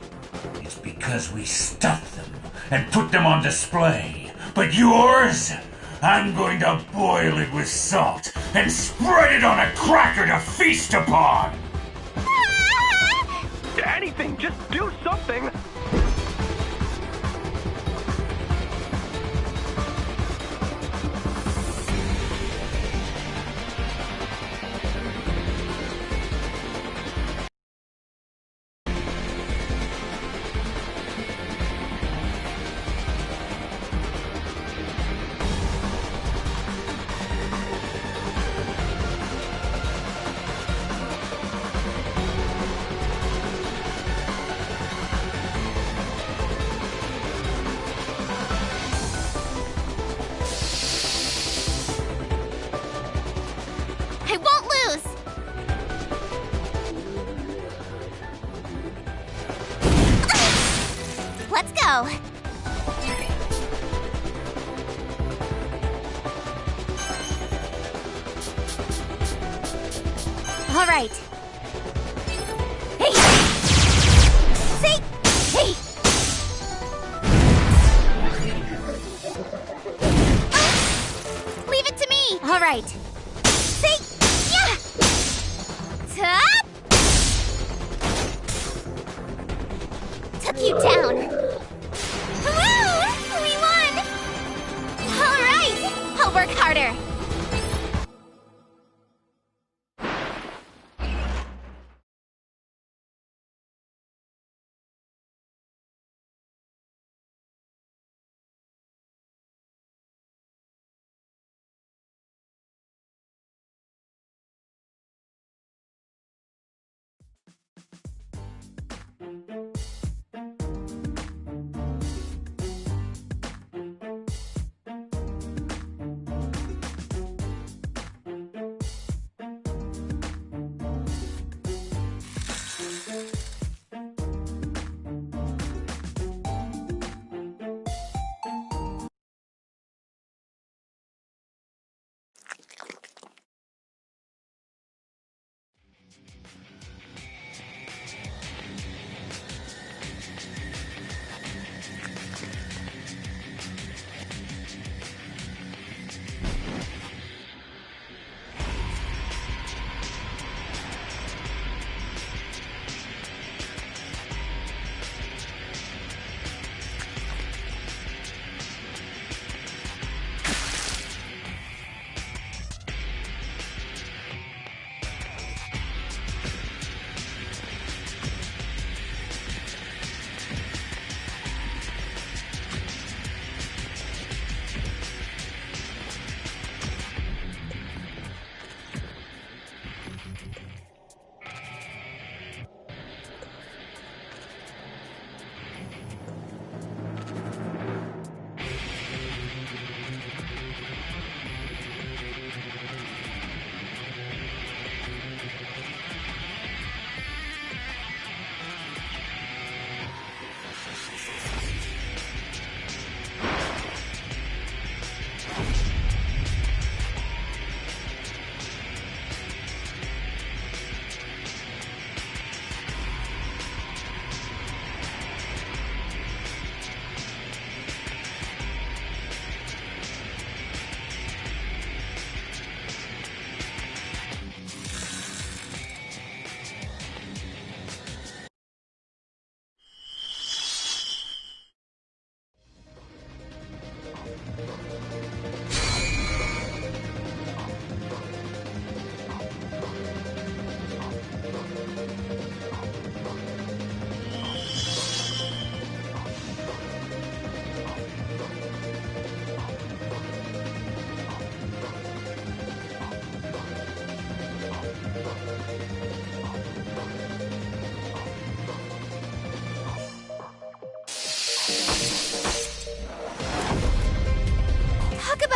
It's because we stuff them and put them on display. But yours? I'm going to boil it with salt and spread it on a cracker to feast upon! anything, just do something! I won't lose! Let's go! All right. Hey! See? Hey! Leave it to me! All right. See? Yeah! Top! Took you down. Woo! We won! All right! I'll work harder.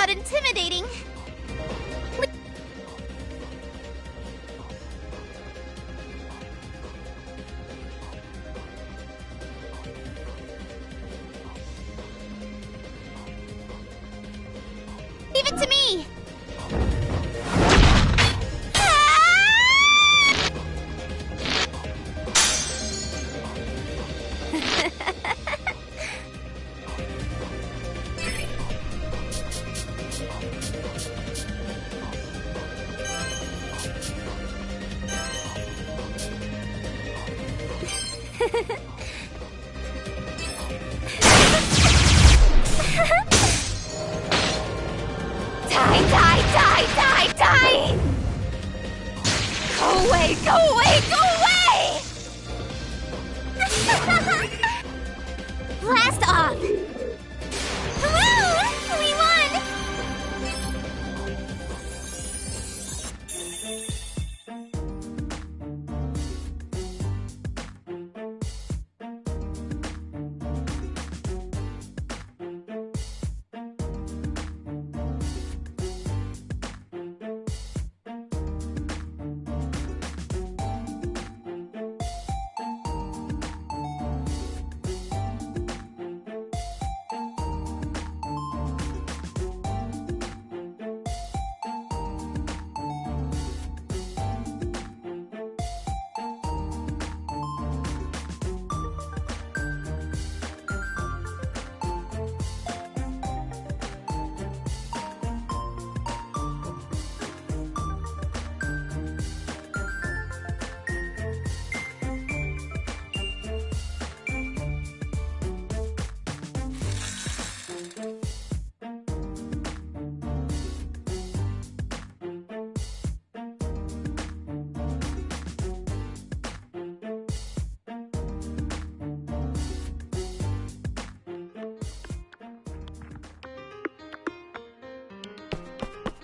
that intimidating. Leave it to me! Die! Go away! Blast off! Woo! We won!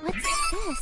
What's this?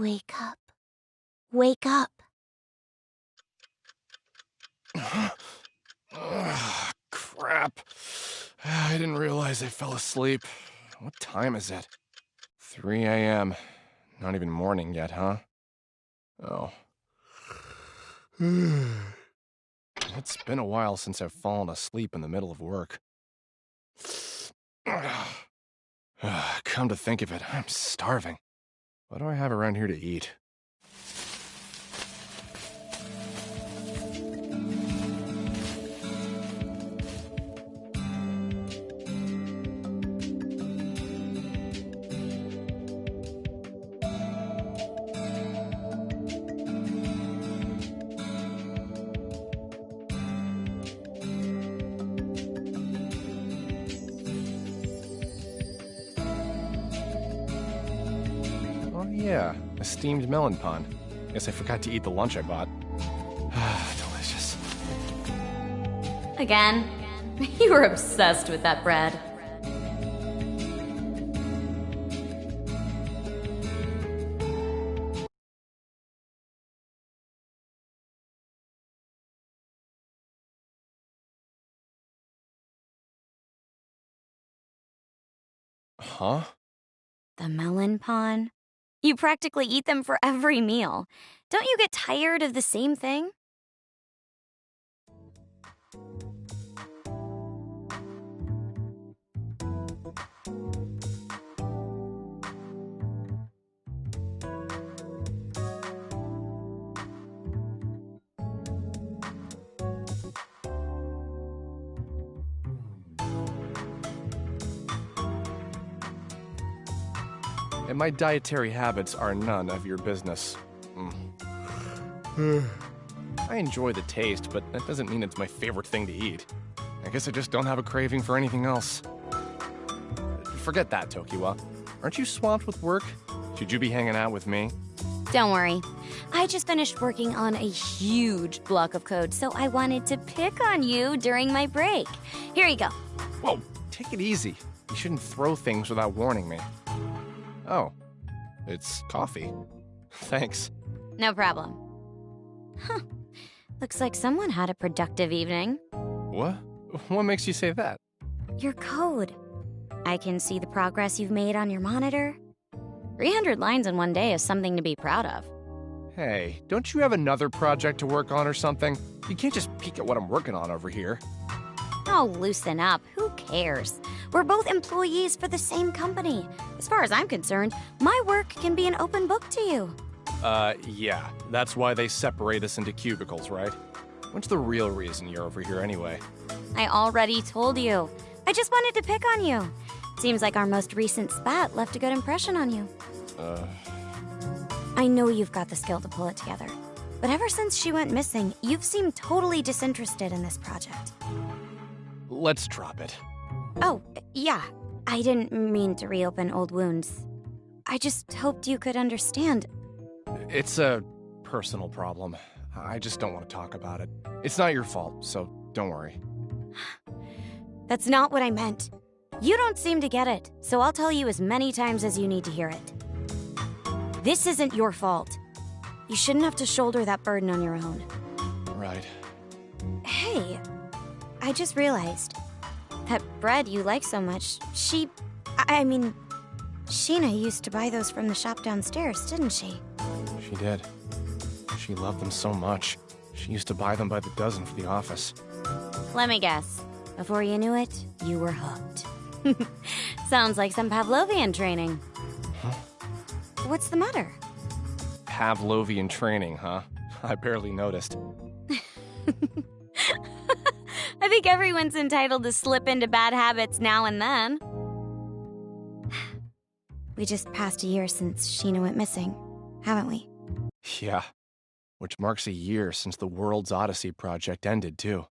Wake up. Wake up. Crap. I didn't realize I fell asleep. What time is it? 3 a.m. Not even morning yet, huh? Oh. It's been a while since I've fallen asleep in the middle of work. Come to think of it, I'm starving. What do I have around here to eat? Yeah, a steamed melon pond. Guess I forgot to eat the lunch I bought. Delicious. Again? You were obsessed with that bread. Huh? The melon pond? You practically eat them for every meal. Don't you get tired of the same thing? And my dietary habits are none of your business. I enjoy the taste, but that doesn't mean it's my favorite thing to eat. I guess I just don't have a craving for anything else. Forget that, Tokiwa. Aren't you swamped with work? Should you be hanging out with me? Don't worry. I just finished working on a huge block of code, so I wanted to pick on you during my break. Here you go. Whoa, take it easy. You shouldn't throw things without warning me. Oh, it's coffee. Thanks. No problem. Huh. Looks like someone had a productive evening. What? What makes you say that? Your code. I can see the progress you've made on your monitor. 300 lines in one day is something to be proud of. Hey, don't you have another project to work on or something? You can't just peek at what I'm working on over here. Oh, loosen up. Who cares? We're both employees for the same company. As far as I'm concerned, my work can be an open book to you. Yeah. That's why they separate us into cubicles, right? What's the real reason you're over here anyway? I already told you. I just wanted to pick on you. Seems like our most recent spat left a good impression on you. I know you've got the skill to pull it together. But ever since she went missing, you've seemed totally disinterested in this project. Let's drop it. Oh, yeah. I didn't mean to reopen old wounds. I just hoped you could understand. It's a personal problem. I just don't want to talk about it. It's not your fault, so don't worry. That's not what I meant. You don't seem to get it, so I'll tell you as many times as you need to hear it. This isn't your fault. You shouldn't have to shoulder that burden on your own. Right. Hey, I just realized that bread you like so much, Sheena used to buy those from the shop downstairs, didn't she? She did. She loved them so much. She used to buy them by the dozen for the office. Let me guess. Before you knew it, you were hooked. Sounds like some Pavlovian training. Huh? What's the matter? Pavlovian training, huh? I barely noticed. I think everyone's entitled to slip into bad habits now and then. We just passed a year since Sheena went missing, haven't we? Yeah. Which marks a year since the World's Odyssey project ended, too.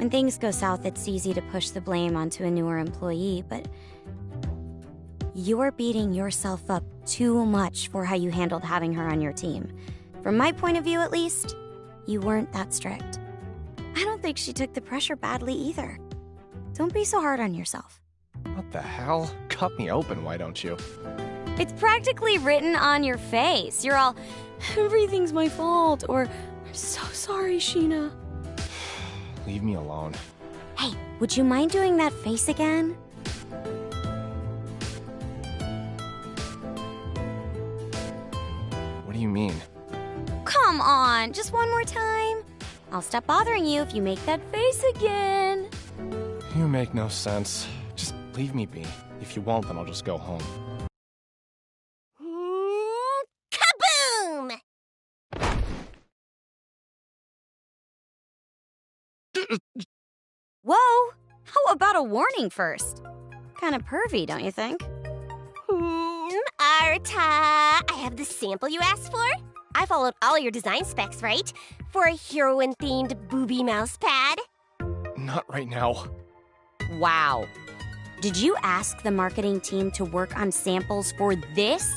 When things go south, it's easy to push the blame onto a newer employee, but you're beating yourself up too much for how you handled having her on your team. From my point of view, at least, you weren't that strict. I don't think she took the pressure badly either. Don't be so hard on yourself. What the hell? Cut me open, why don't you? It's practically written on your face. You're all, everything's my fault, or, I'm so sorry, Sheena. Leave me alone. Hey, would you mind doing that face again? What do you mean? Come on, just one more time. I'll stop bothering you if you make that face again. You make no sense. Just leave me be. If you won't, then I'll just go home. Kaboom! Whoa! How about a warning first? Kinda pervy, don't you think? Arta, I have the sample you asked for. I followed all your design specs, right? For a heroine-themed booby mouse pad. Not right now. Wow. Did you ask the marketing team to work on samples for this?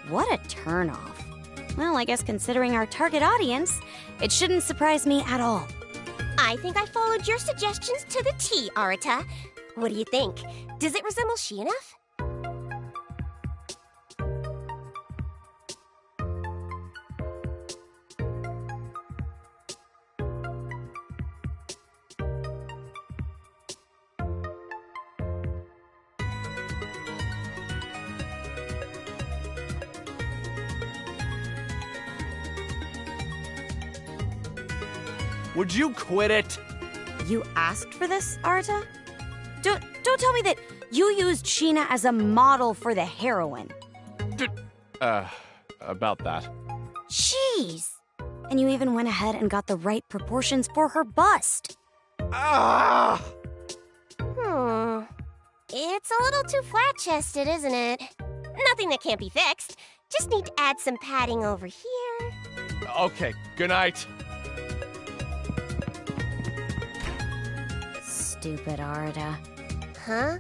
What a turnoff. Well, I guess considering our target audience, it shouldn't surprise me at all. I think I followed your suggestions to the T, Arta. What do you think? Does it resemble She enough? Would you quit it? You asked for this, Arta? Don't tell me that you used Sheena as a model for the heroine. About that. Jeez. And you even went ahead and got the right proportions for her bust. Ah! It's a little too flat-chested, isn't it? Nothing that can't be fixed. Just need to add some padding over here. Okay, good night. Stupid Arta. Huh?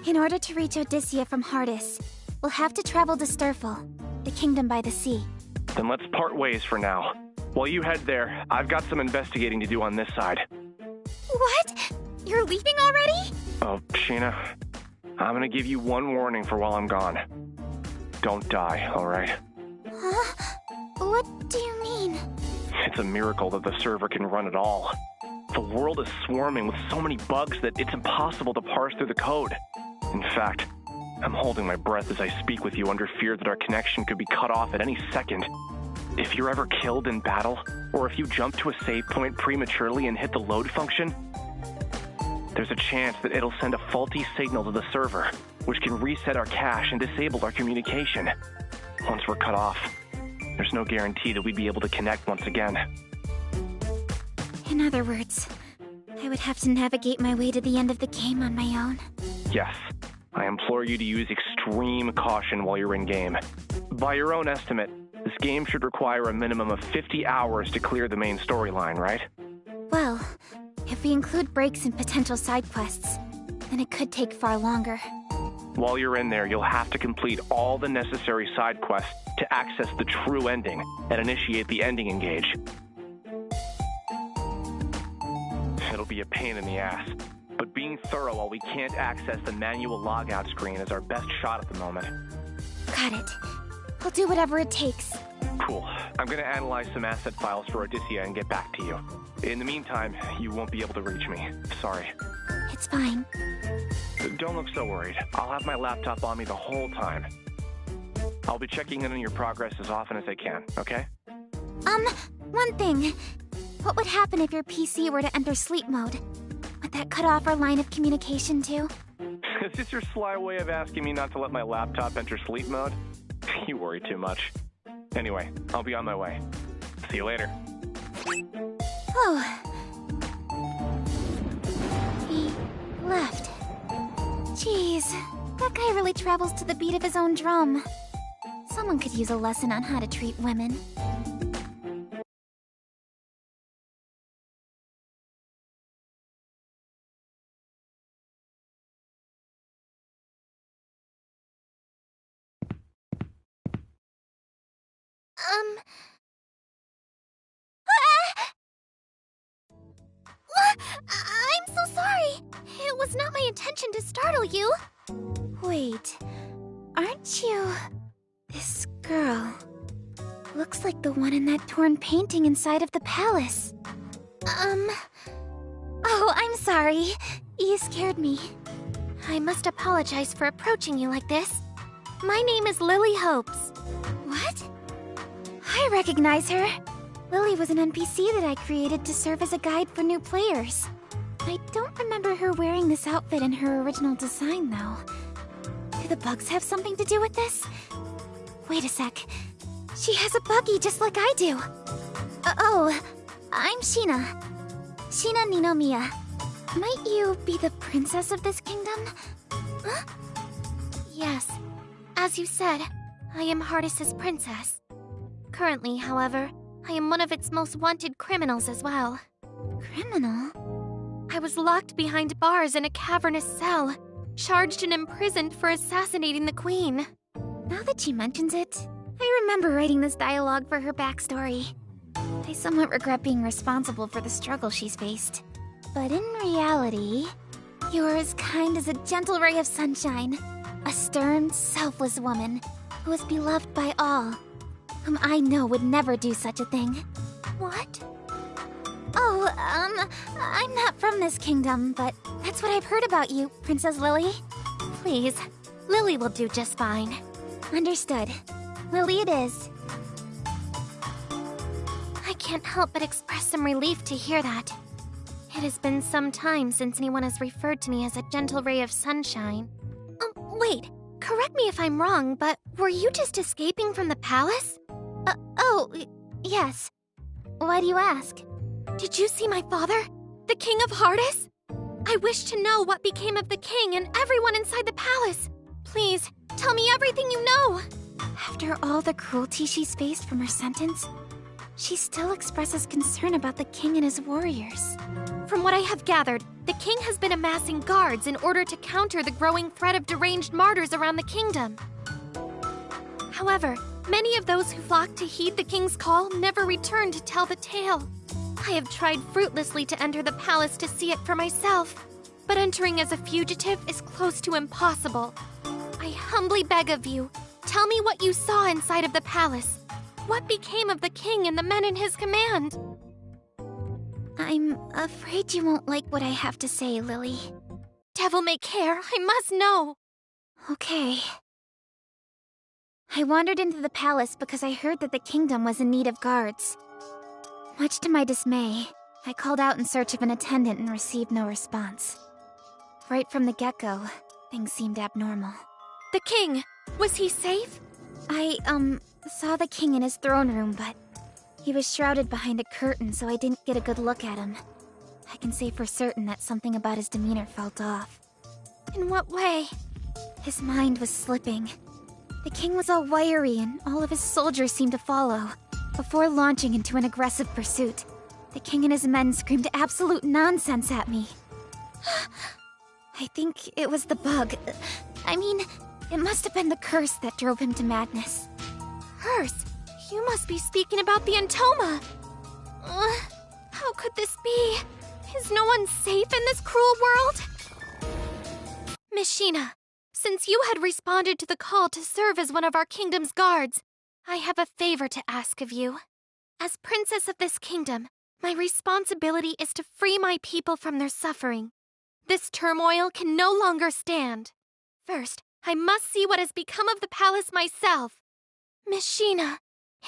In order to reach Odysseia from Hardis, we'll have to travel to Sturful, the kingdom by the sea. Then let's part ways for now. While you head there, I've got some investigating to do on this side. What? You're leaving already? Oh, Sheena, I'm gonna give you one warning for while I'm gone. Don't die, alright? Huh? What do you mean? It's a miracle that the server can run at all. The world is swarming with so many bugs that it's impossible to parse through the code. In fact, I'm holding my breath as I speak with you under fear that our connection could be cut off at any second. If you're ever killed in battle, or if you jump to a save point prematurely and hit the load function, there's a chance that it'll send a faulty signal to the server, which can reset our cache and disable our communication. Once we're cut off, there's no guarantee that we'd be able to connect once again. In other words, I would have to navigate my way to the end of the game on my own. Yes. I implore you to use extreme caution while you're in-game. By your own estimate, this game should require a minimum of 50 hours to clear the main storyline, right? Well, if we include breaks and potential side quests, then it could take far longer. While you're in there, you'll have to complete all the necessary side quests to access the true ending and initiate the ending engage. It'll be a pain in the ass, but being thorough while we can't access the manual logout screen is our best shot at the moment. Got it. I'll do whatever it takes. Cool. I'm gonna analyze some asset files for Odysseia and get back to you. In the meantime, you won't be able to reach me. Sorry. It's fine. Don't look so worried. I'll have my laptop on me the whole time. I'll be checking in on your progress as often as I can, okay? One thing. What would happen if your PC were to enter sleep mode? Would that cut off our line of communication too? Is this your sly way of asking me not to let my laptop enter sleep mode? You worry too much. Anyway, I'll be on my way. See you later. Oh. He left. Jeez, that guy really travels to the beat of his own drum. Someone could use a lesson on how to treat women. I'm so sorry. It was not my intention to startle you. Wait, aren't you this girl? Looks like the one in that torn painting inside of the palace. Oh, I'm sorry. You scared me. I must apologize for approaching you like this. My name is Lily Hopes. What? I recognize her. Lily was an NPC that I created to serve as a guide for new players. I don't remember her wearing this outfit in her original design, though. Do the bugs have something to do with this? Wait a sec. She has a buggy just like I do. Oh, I'm Sheena. Sheena Ninomiya. Might you be the princess of this kingdom? Huh? Yes. As you said, I am Hardis' princess. Currently, however, I am one of its most wanted criminals as well. Criminal? I was locked behind bars in a cavernous cell, charged and imprisoned for assassinating the queen. Now that she mentions it, I remember writing this dialogue for her backstory. I somewhat regret being responsible for the struggle she's faced. But in reality, you are as kind as a gentle ray of sunshine. A stern, selfless woman who is beloved by all, whom I know would never do such a thing. What? Oh, I'm not from this kingdom, but that's what I've heard about you, Princess Lily. Please, Lily will do just fine. Understood. Lily it is. I can't help but express some relief to hear that. It has been some time since anyone has referred to me as a gentle ray of sunshine. Wait, correct me if I'm wrong, but were you just escaping from the palace? Yes. Why do you ask? Did you see my father? The King of Hardis? I wish to know what became of the king and everyone inside the palace. Please, tell me everything you know. After all the cruelty she's faced from her sentence, she still expresses concern about the king and his warriors. From what I have gathered, the king has been amassing guards in order to counter the growing threat of deranged martyrs around the kingdom. However, many of those who flocked to heed the king's call never returned to tell the tale. I have tried fruitlessly to enter the palace to see it for myself, but entering as a fugitive is close to impossible. I humbly beg of you, tell me what you saw inside of the palace. What became of the king and the men in his command? I'm afraid you won't like what I have to say, Lily. Devil may care, I must know. Okay. I wandered into the palace because I heard that the kingdom was in need of guards. Much to my dismay, I called out in search of an attendant and received no response. Right from the get-go, things seemed abnormal. The king, was he safe? I, saw the king in his throne room, but he was shrouded behind a curtain, so I didn't get a good look at him. I can say for certain that something about his demeanor felt off. In what way? His mind was slipping. The king was all wiry, and all of his soldiers seemed to follow. Before launching into an aggressive pursuit, the king and his men screamed absolute nonsense at me. I think it was the bug. I mean, it must have been the curse that drove him to madness. Curse? You must be speaking about the Entoma. How could this be? Is no one safe in this cruel world? Miss Sheena, since you had responded to the call to serve as one of our kingdom's guards, I have a favor to ask of you. As princess of this kingdom, my responsibility is to free my people from their suffering. This turmoil can no longer stand. First, I must see what has become of the palace myself. Miss Sheena,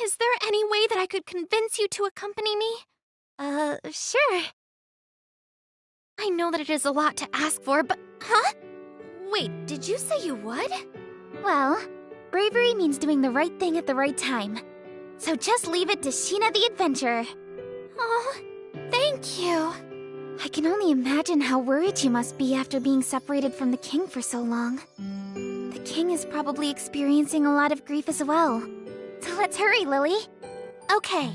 is there any way that I could convince you to accompany me? Sure. I know that it is a lot to ask for, but... Huh? Wait, did you say you would? Well, bravery means doing the right thing at the right time. So just leave it to Sheena the Adventurer. Oh, thank you. I can only imagine how worried you must be after being separated from the king for so long. The king is probably experiencing a lot of grief as well. So let's hurry, Lily. Okay.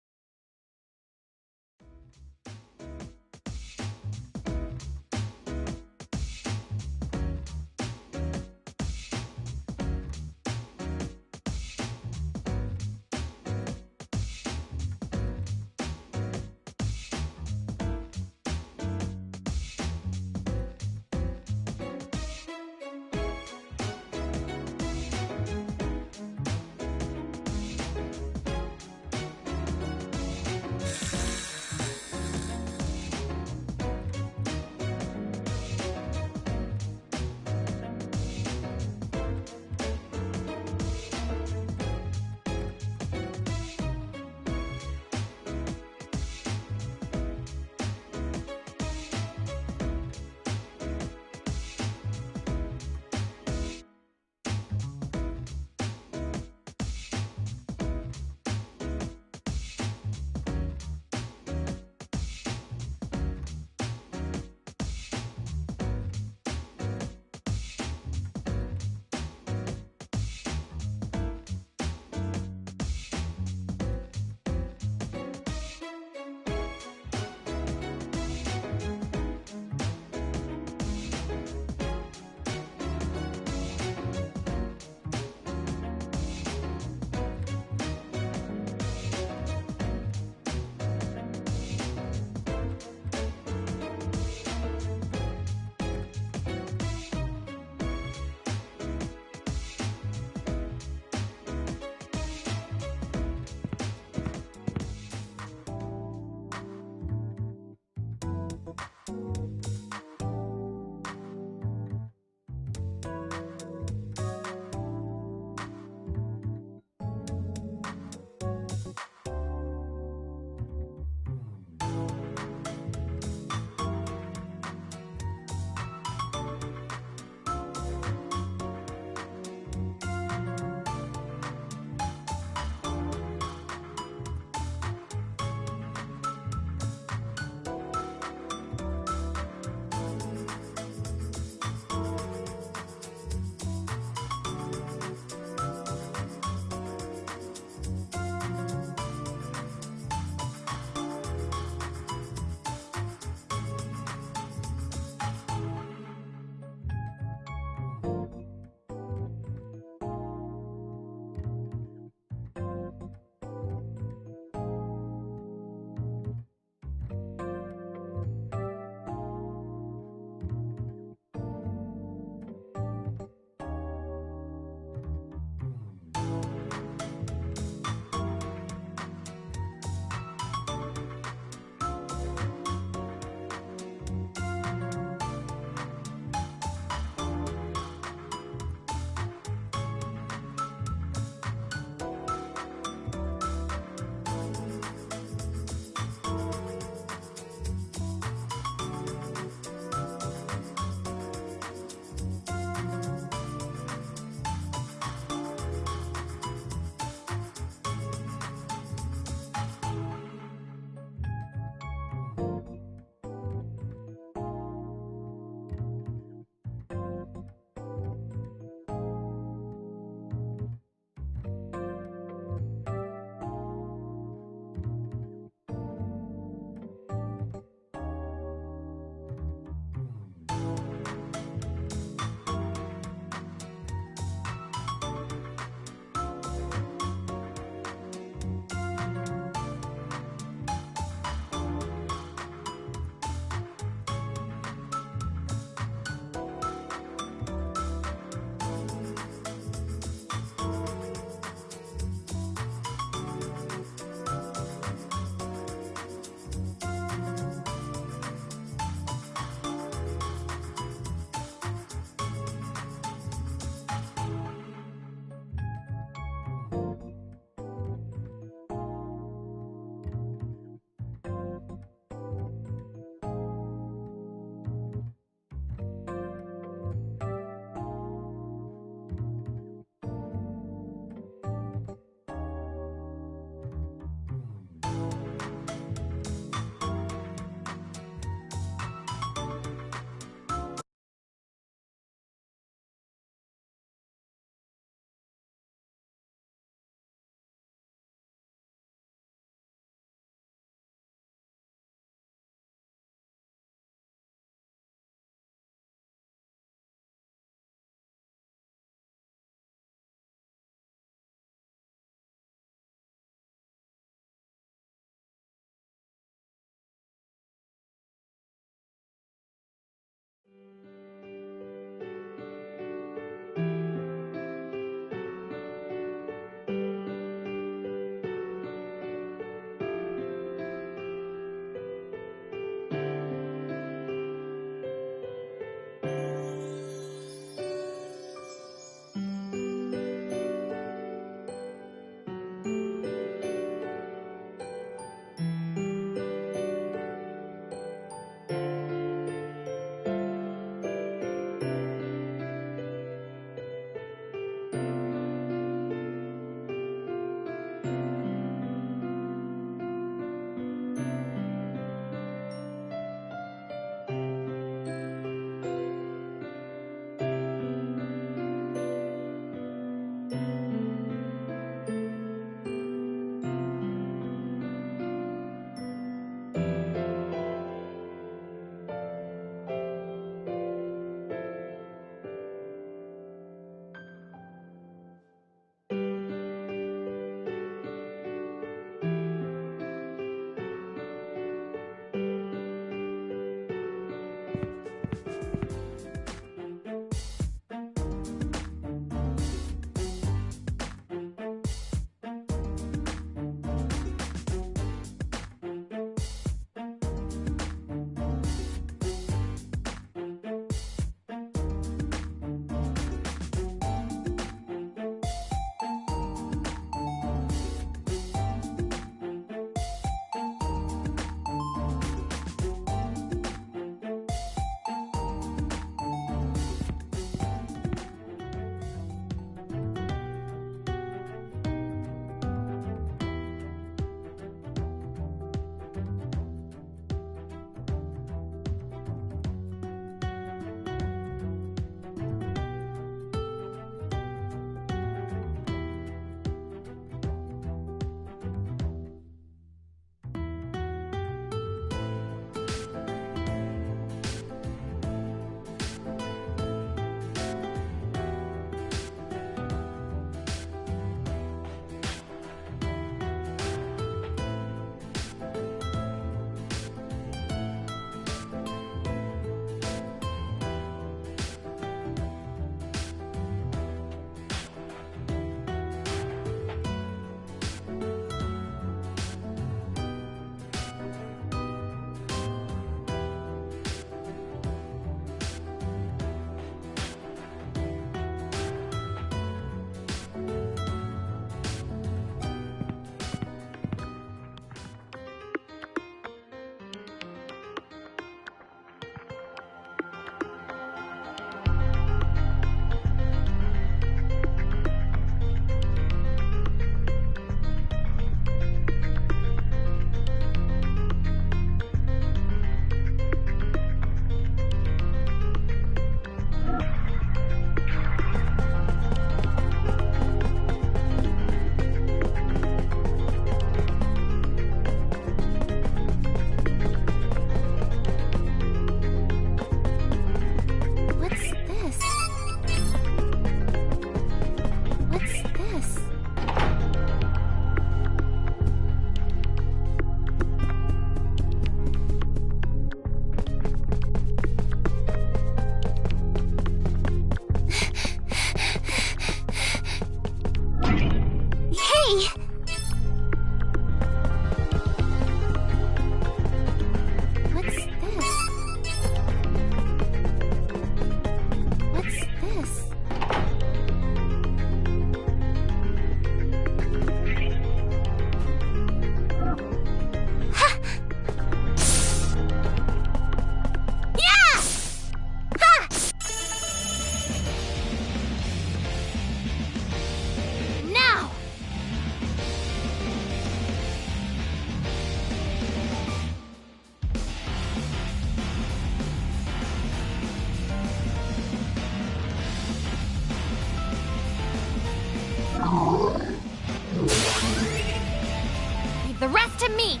Leave the rest to me!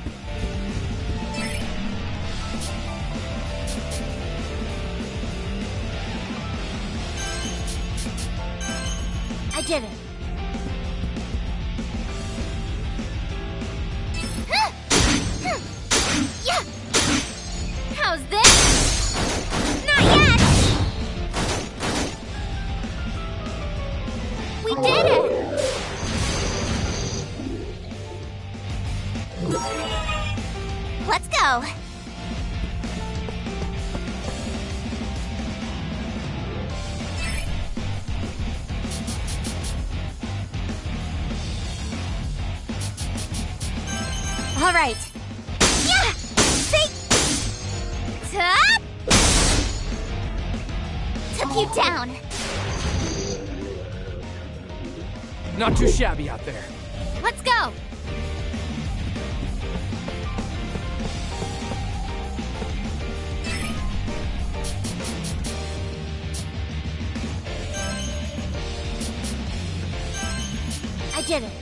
I did it. Yeah. How's this? Not yet! Let's go! All right. Yeah! See? Top! Took you down. Not too shabby out there. Let's go! I did it.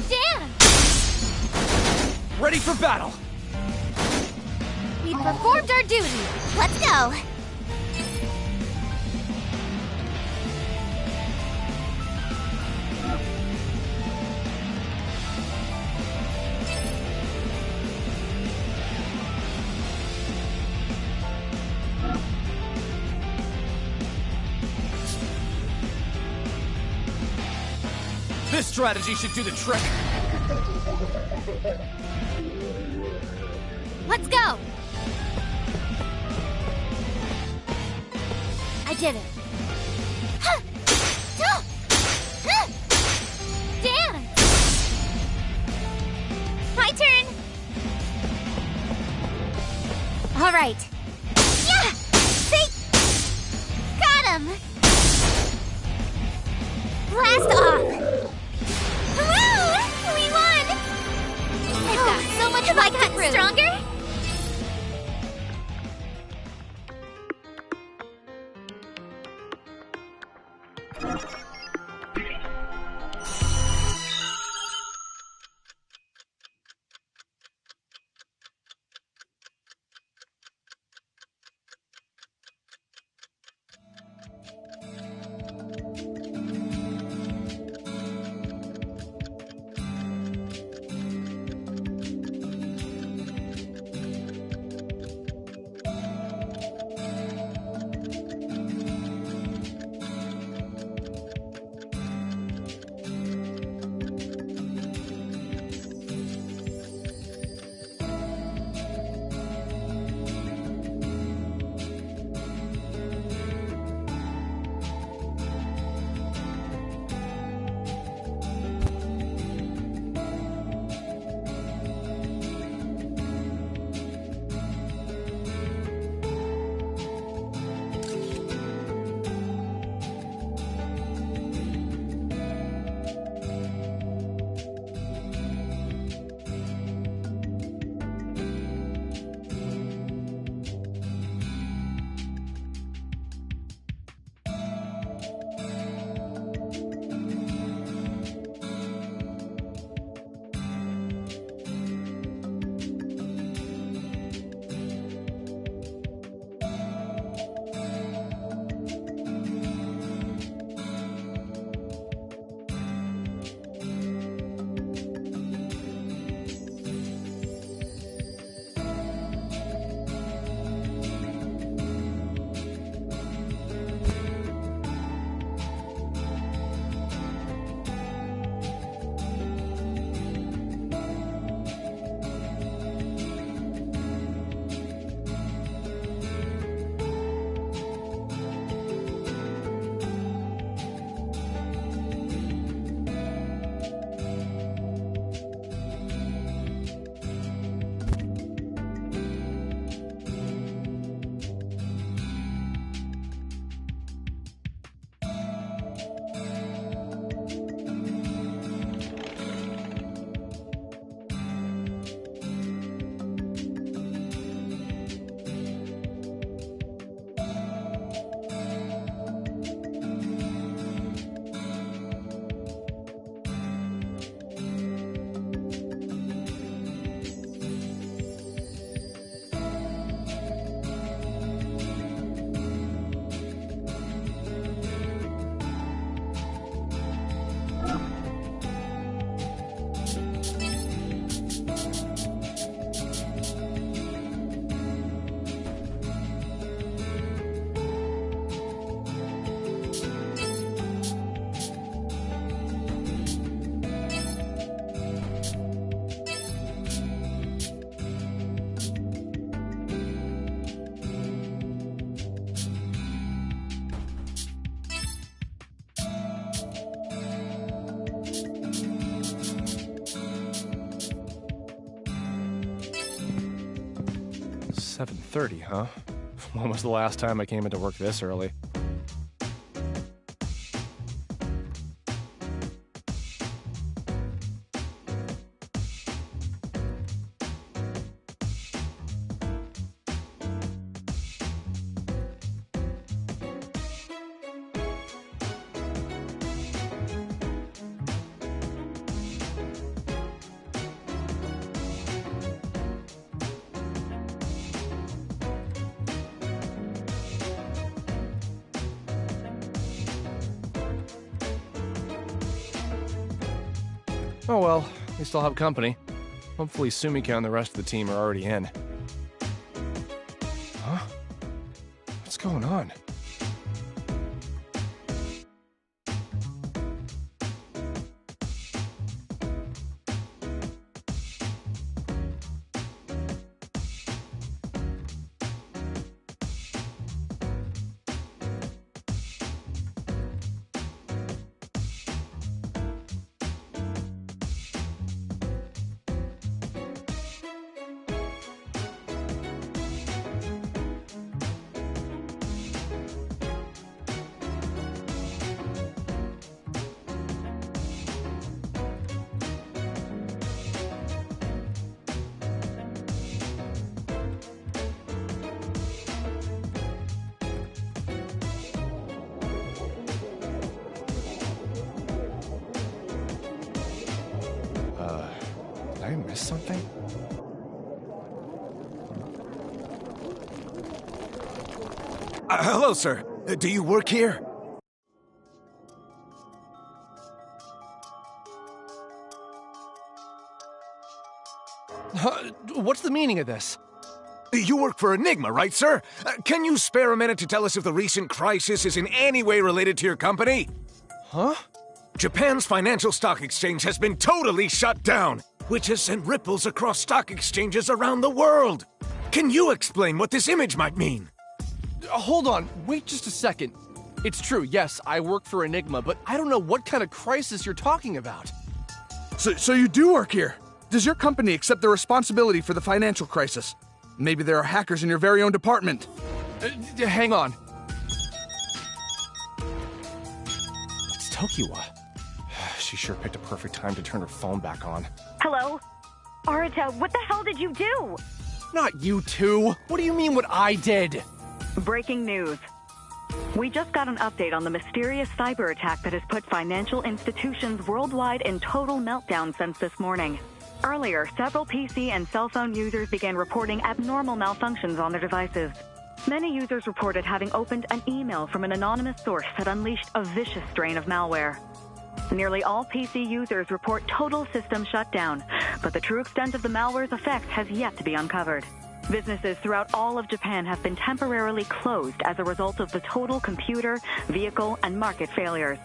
Dan! Ready for battle! We performed our duty. Let's go. This strategy should do the trick. Let's go! I did it. Dan! My turn. All right. Yeah! See? Got him! Blast off! Woo! We won! I've got so much Have I work to gotten prove. stronger? 7:30, huh? When was the last time I came into work this early? Oh well, we still have company. Hopefully Sumika and the rest of the team are already in. Huh? What's going on? Did I miss something? Hello, sir. Do you work here? What's the meaning of this? You work for Enigma, right, sir? Can you spare a minute to tell us if the recent crisis is in any way related to your company? Huh? Japan's financial stock exchange has been totally shut down, which has sent ripples across stock exchanges around the world. Can you explain what this image might mean? Hold on, wait just a second. It's true, yes, I work for Enigma, but I don't know what kind of crisis you're talking about. So you do work here? Does your company accept the responsibility for the financial crisis? Maybe there are hackers in your very own department. Hang on. It's Tokiwa. She sure picked a perfect time to turn her phone back on. Hello? Arita, what the hell did you do? Not you two. What do you mean what I did? Breaking news. We just got an update on the mysterious cyber attack that has put financial institutions worldwide in total meltdown since this morning. Earlier, several PC and cell phone users began reporting abnormal malfunctions on their devices. Many users reported having opened an email from an anonymous source that unleashed a vicious strain of malware. Nearly all PC users report total system shutdown, but the true extent of the malware's effects has yet to be uncovered. Businesses throughout all of Japan have been temporarily closed as a result of the total computer, vehicle, and market failures.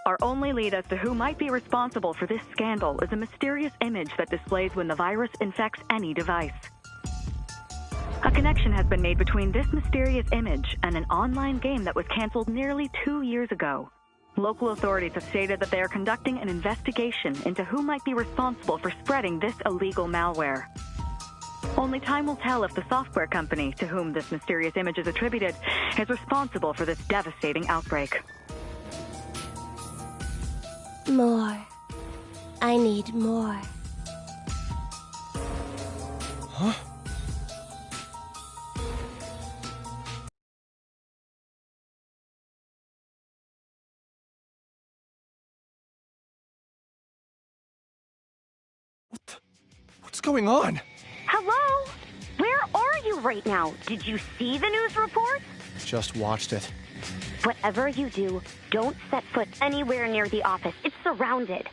Our only lead as to who might be responsible for this scandal is a mysterious image that displays when the virus infects any device. A connection has been made between this mysterious image and an online game that was canceled nearly 2 years ago. Local authorities have stated that they are conducting an investigation into who might be responsible for spreading this illegal malware. Only time will tell if the software company to whom this mysterious image is attributed is responsible for this devastating outbreak. More. I need more. Huh? What's going on? Hello? Where are you right now? Did you see the news report? Just watched it. Whatever you do, don't set foot anywhere near the office. It's surrounded.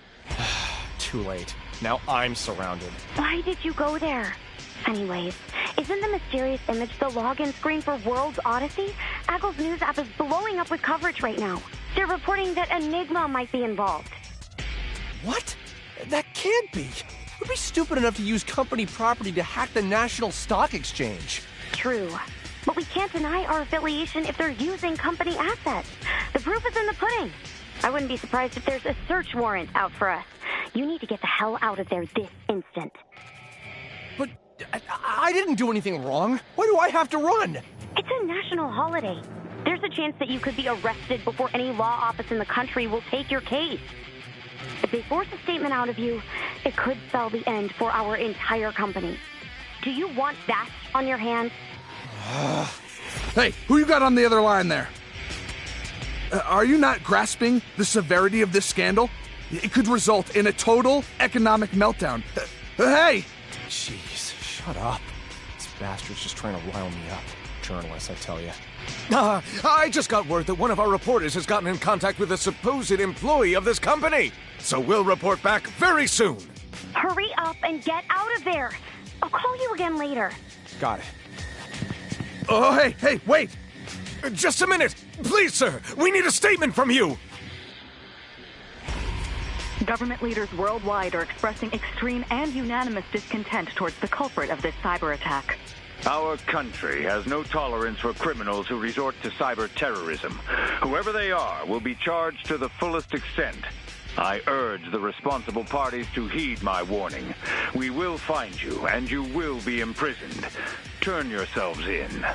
Too late. Now I'm surrounded. Why did you go there? Anyways, Isn't the mysterious image the login screen for World's Odyssey? Aggle's news app is blowing up with coverage right now. They're reporting that Enigma might be involved. What? That can't be. Who'd be stupid enough to use company property to hack the National Stock Exchange? True. But we can't deny our affiliation if they're using company assets. The proof is in the pudding. I wouldn't be surprised if there's a search warrant out for us. You need to get the hell out of there this instant. But I didn't do anything wrong. Why do I have to run? It's a national holiday. There's a chance that you could be arrested before any law office in the country will take your case. If they force a statement out of you, it could spell the end for our entire company. Do you want that on your hands? Hey, who you got on the other line there? Are you not grasping the severity of this scandal? It could result in a total economic meltdown. Hey! Jeez, shut up. This bastard's just trying to rile me up. Journalist, I tell you. I just got word that one of our reporters has gotten in contact with a supposed employee of this company. So we'll report back very soon. Hurry up and get out of there. I'll call you again later. Got it. Oh, hey, wait! Just a minute! Please, sir! We need a statement from you! Government leaders worldwide are expressing extreme and unanimous discontent towards the culprit of this cyber attack. Our country has no tolerance for criminals who resort to cyber terrorism. Whoever they are will be charged to the fullest extent. I urge the responsible parties to heed my warning. We will find you, and you will be imprisoned. Turn yourselves in.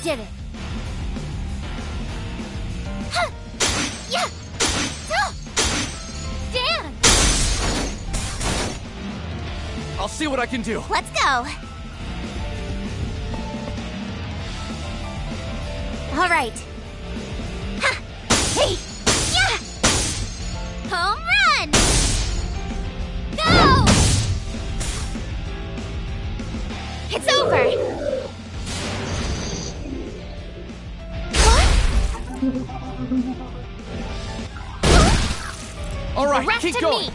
did it. Huh. Yeah. Dan! I'll see what I can do. Let's go. All right. Ha! Hey! Yeah! Home run! Go! It's over. All right, Rest keep to going. me.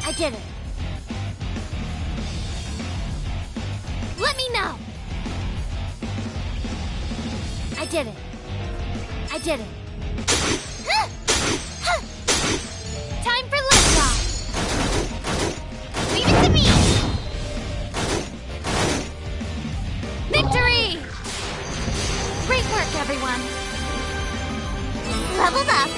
I did it. Let me know. I did it. I did it. Time for liftoff. Leave it to me. Victory! Great work, everyone. Leveled up.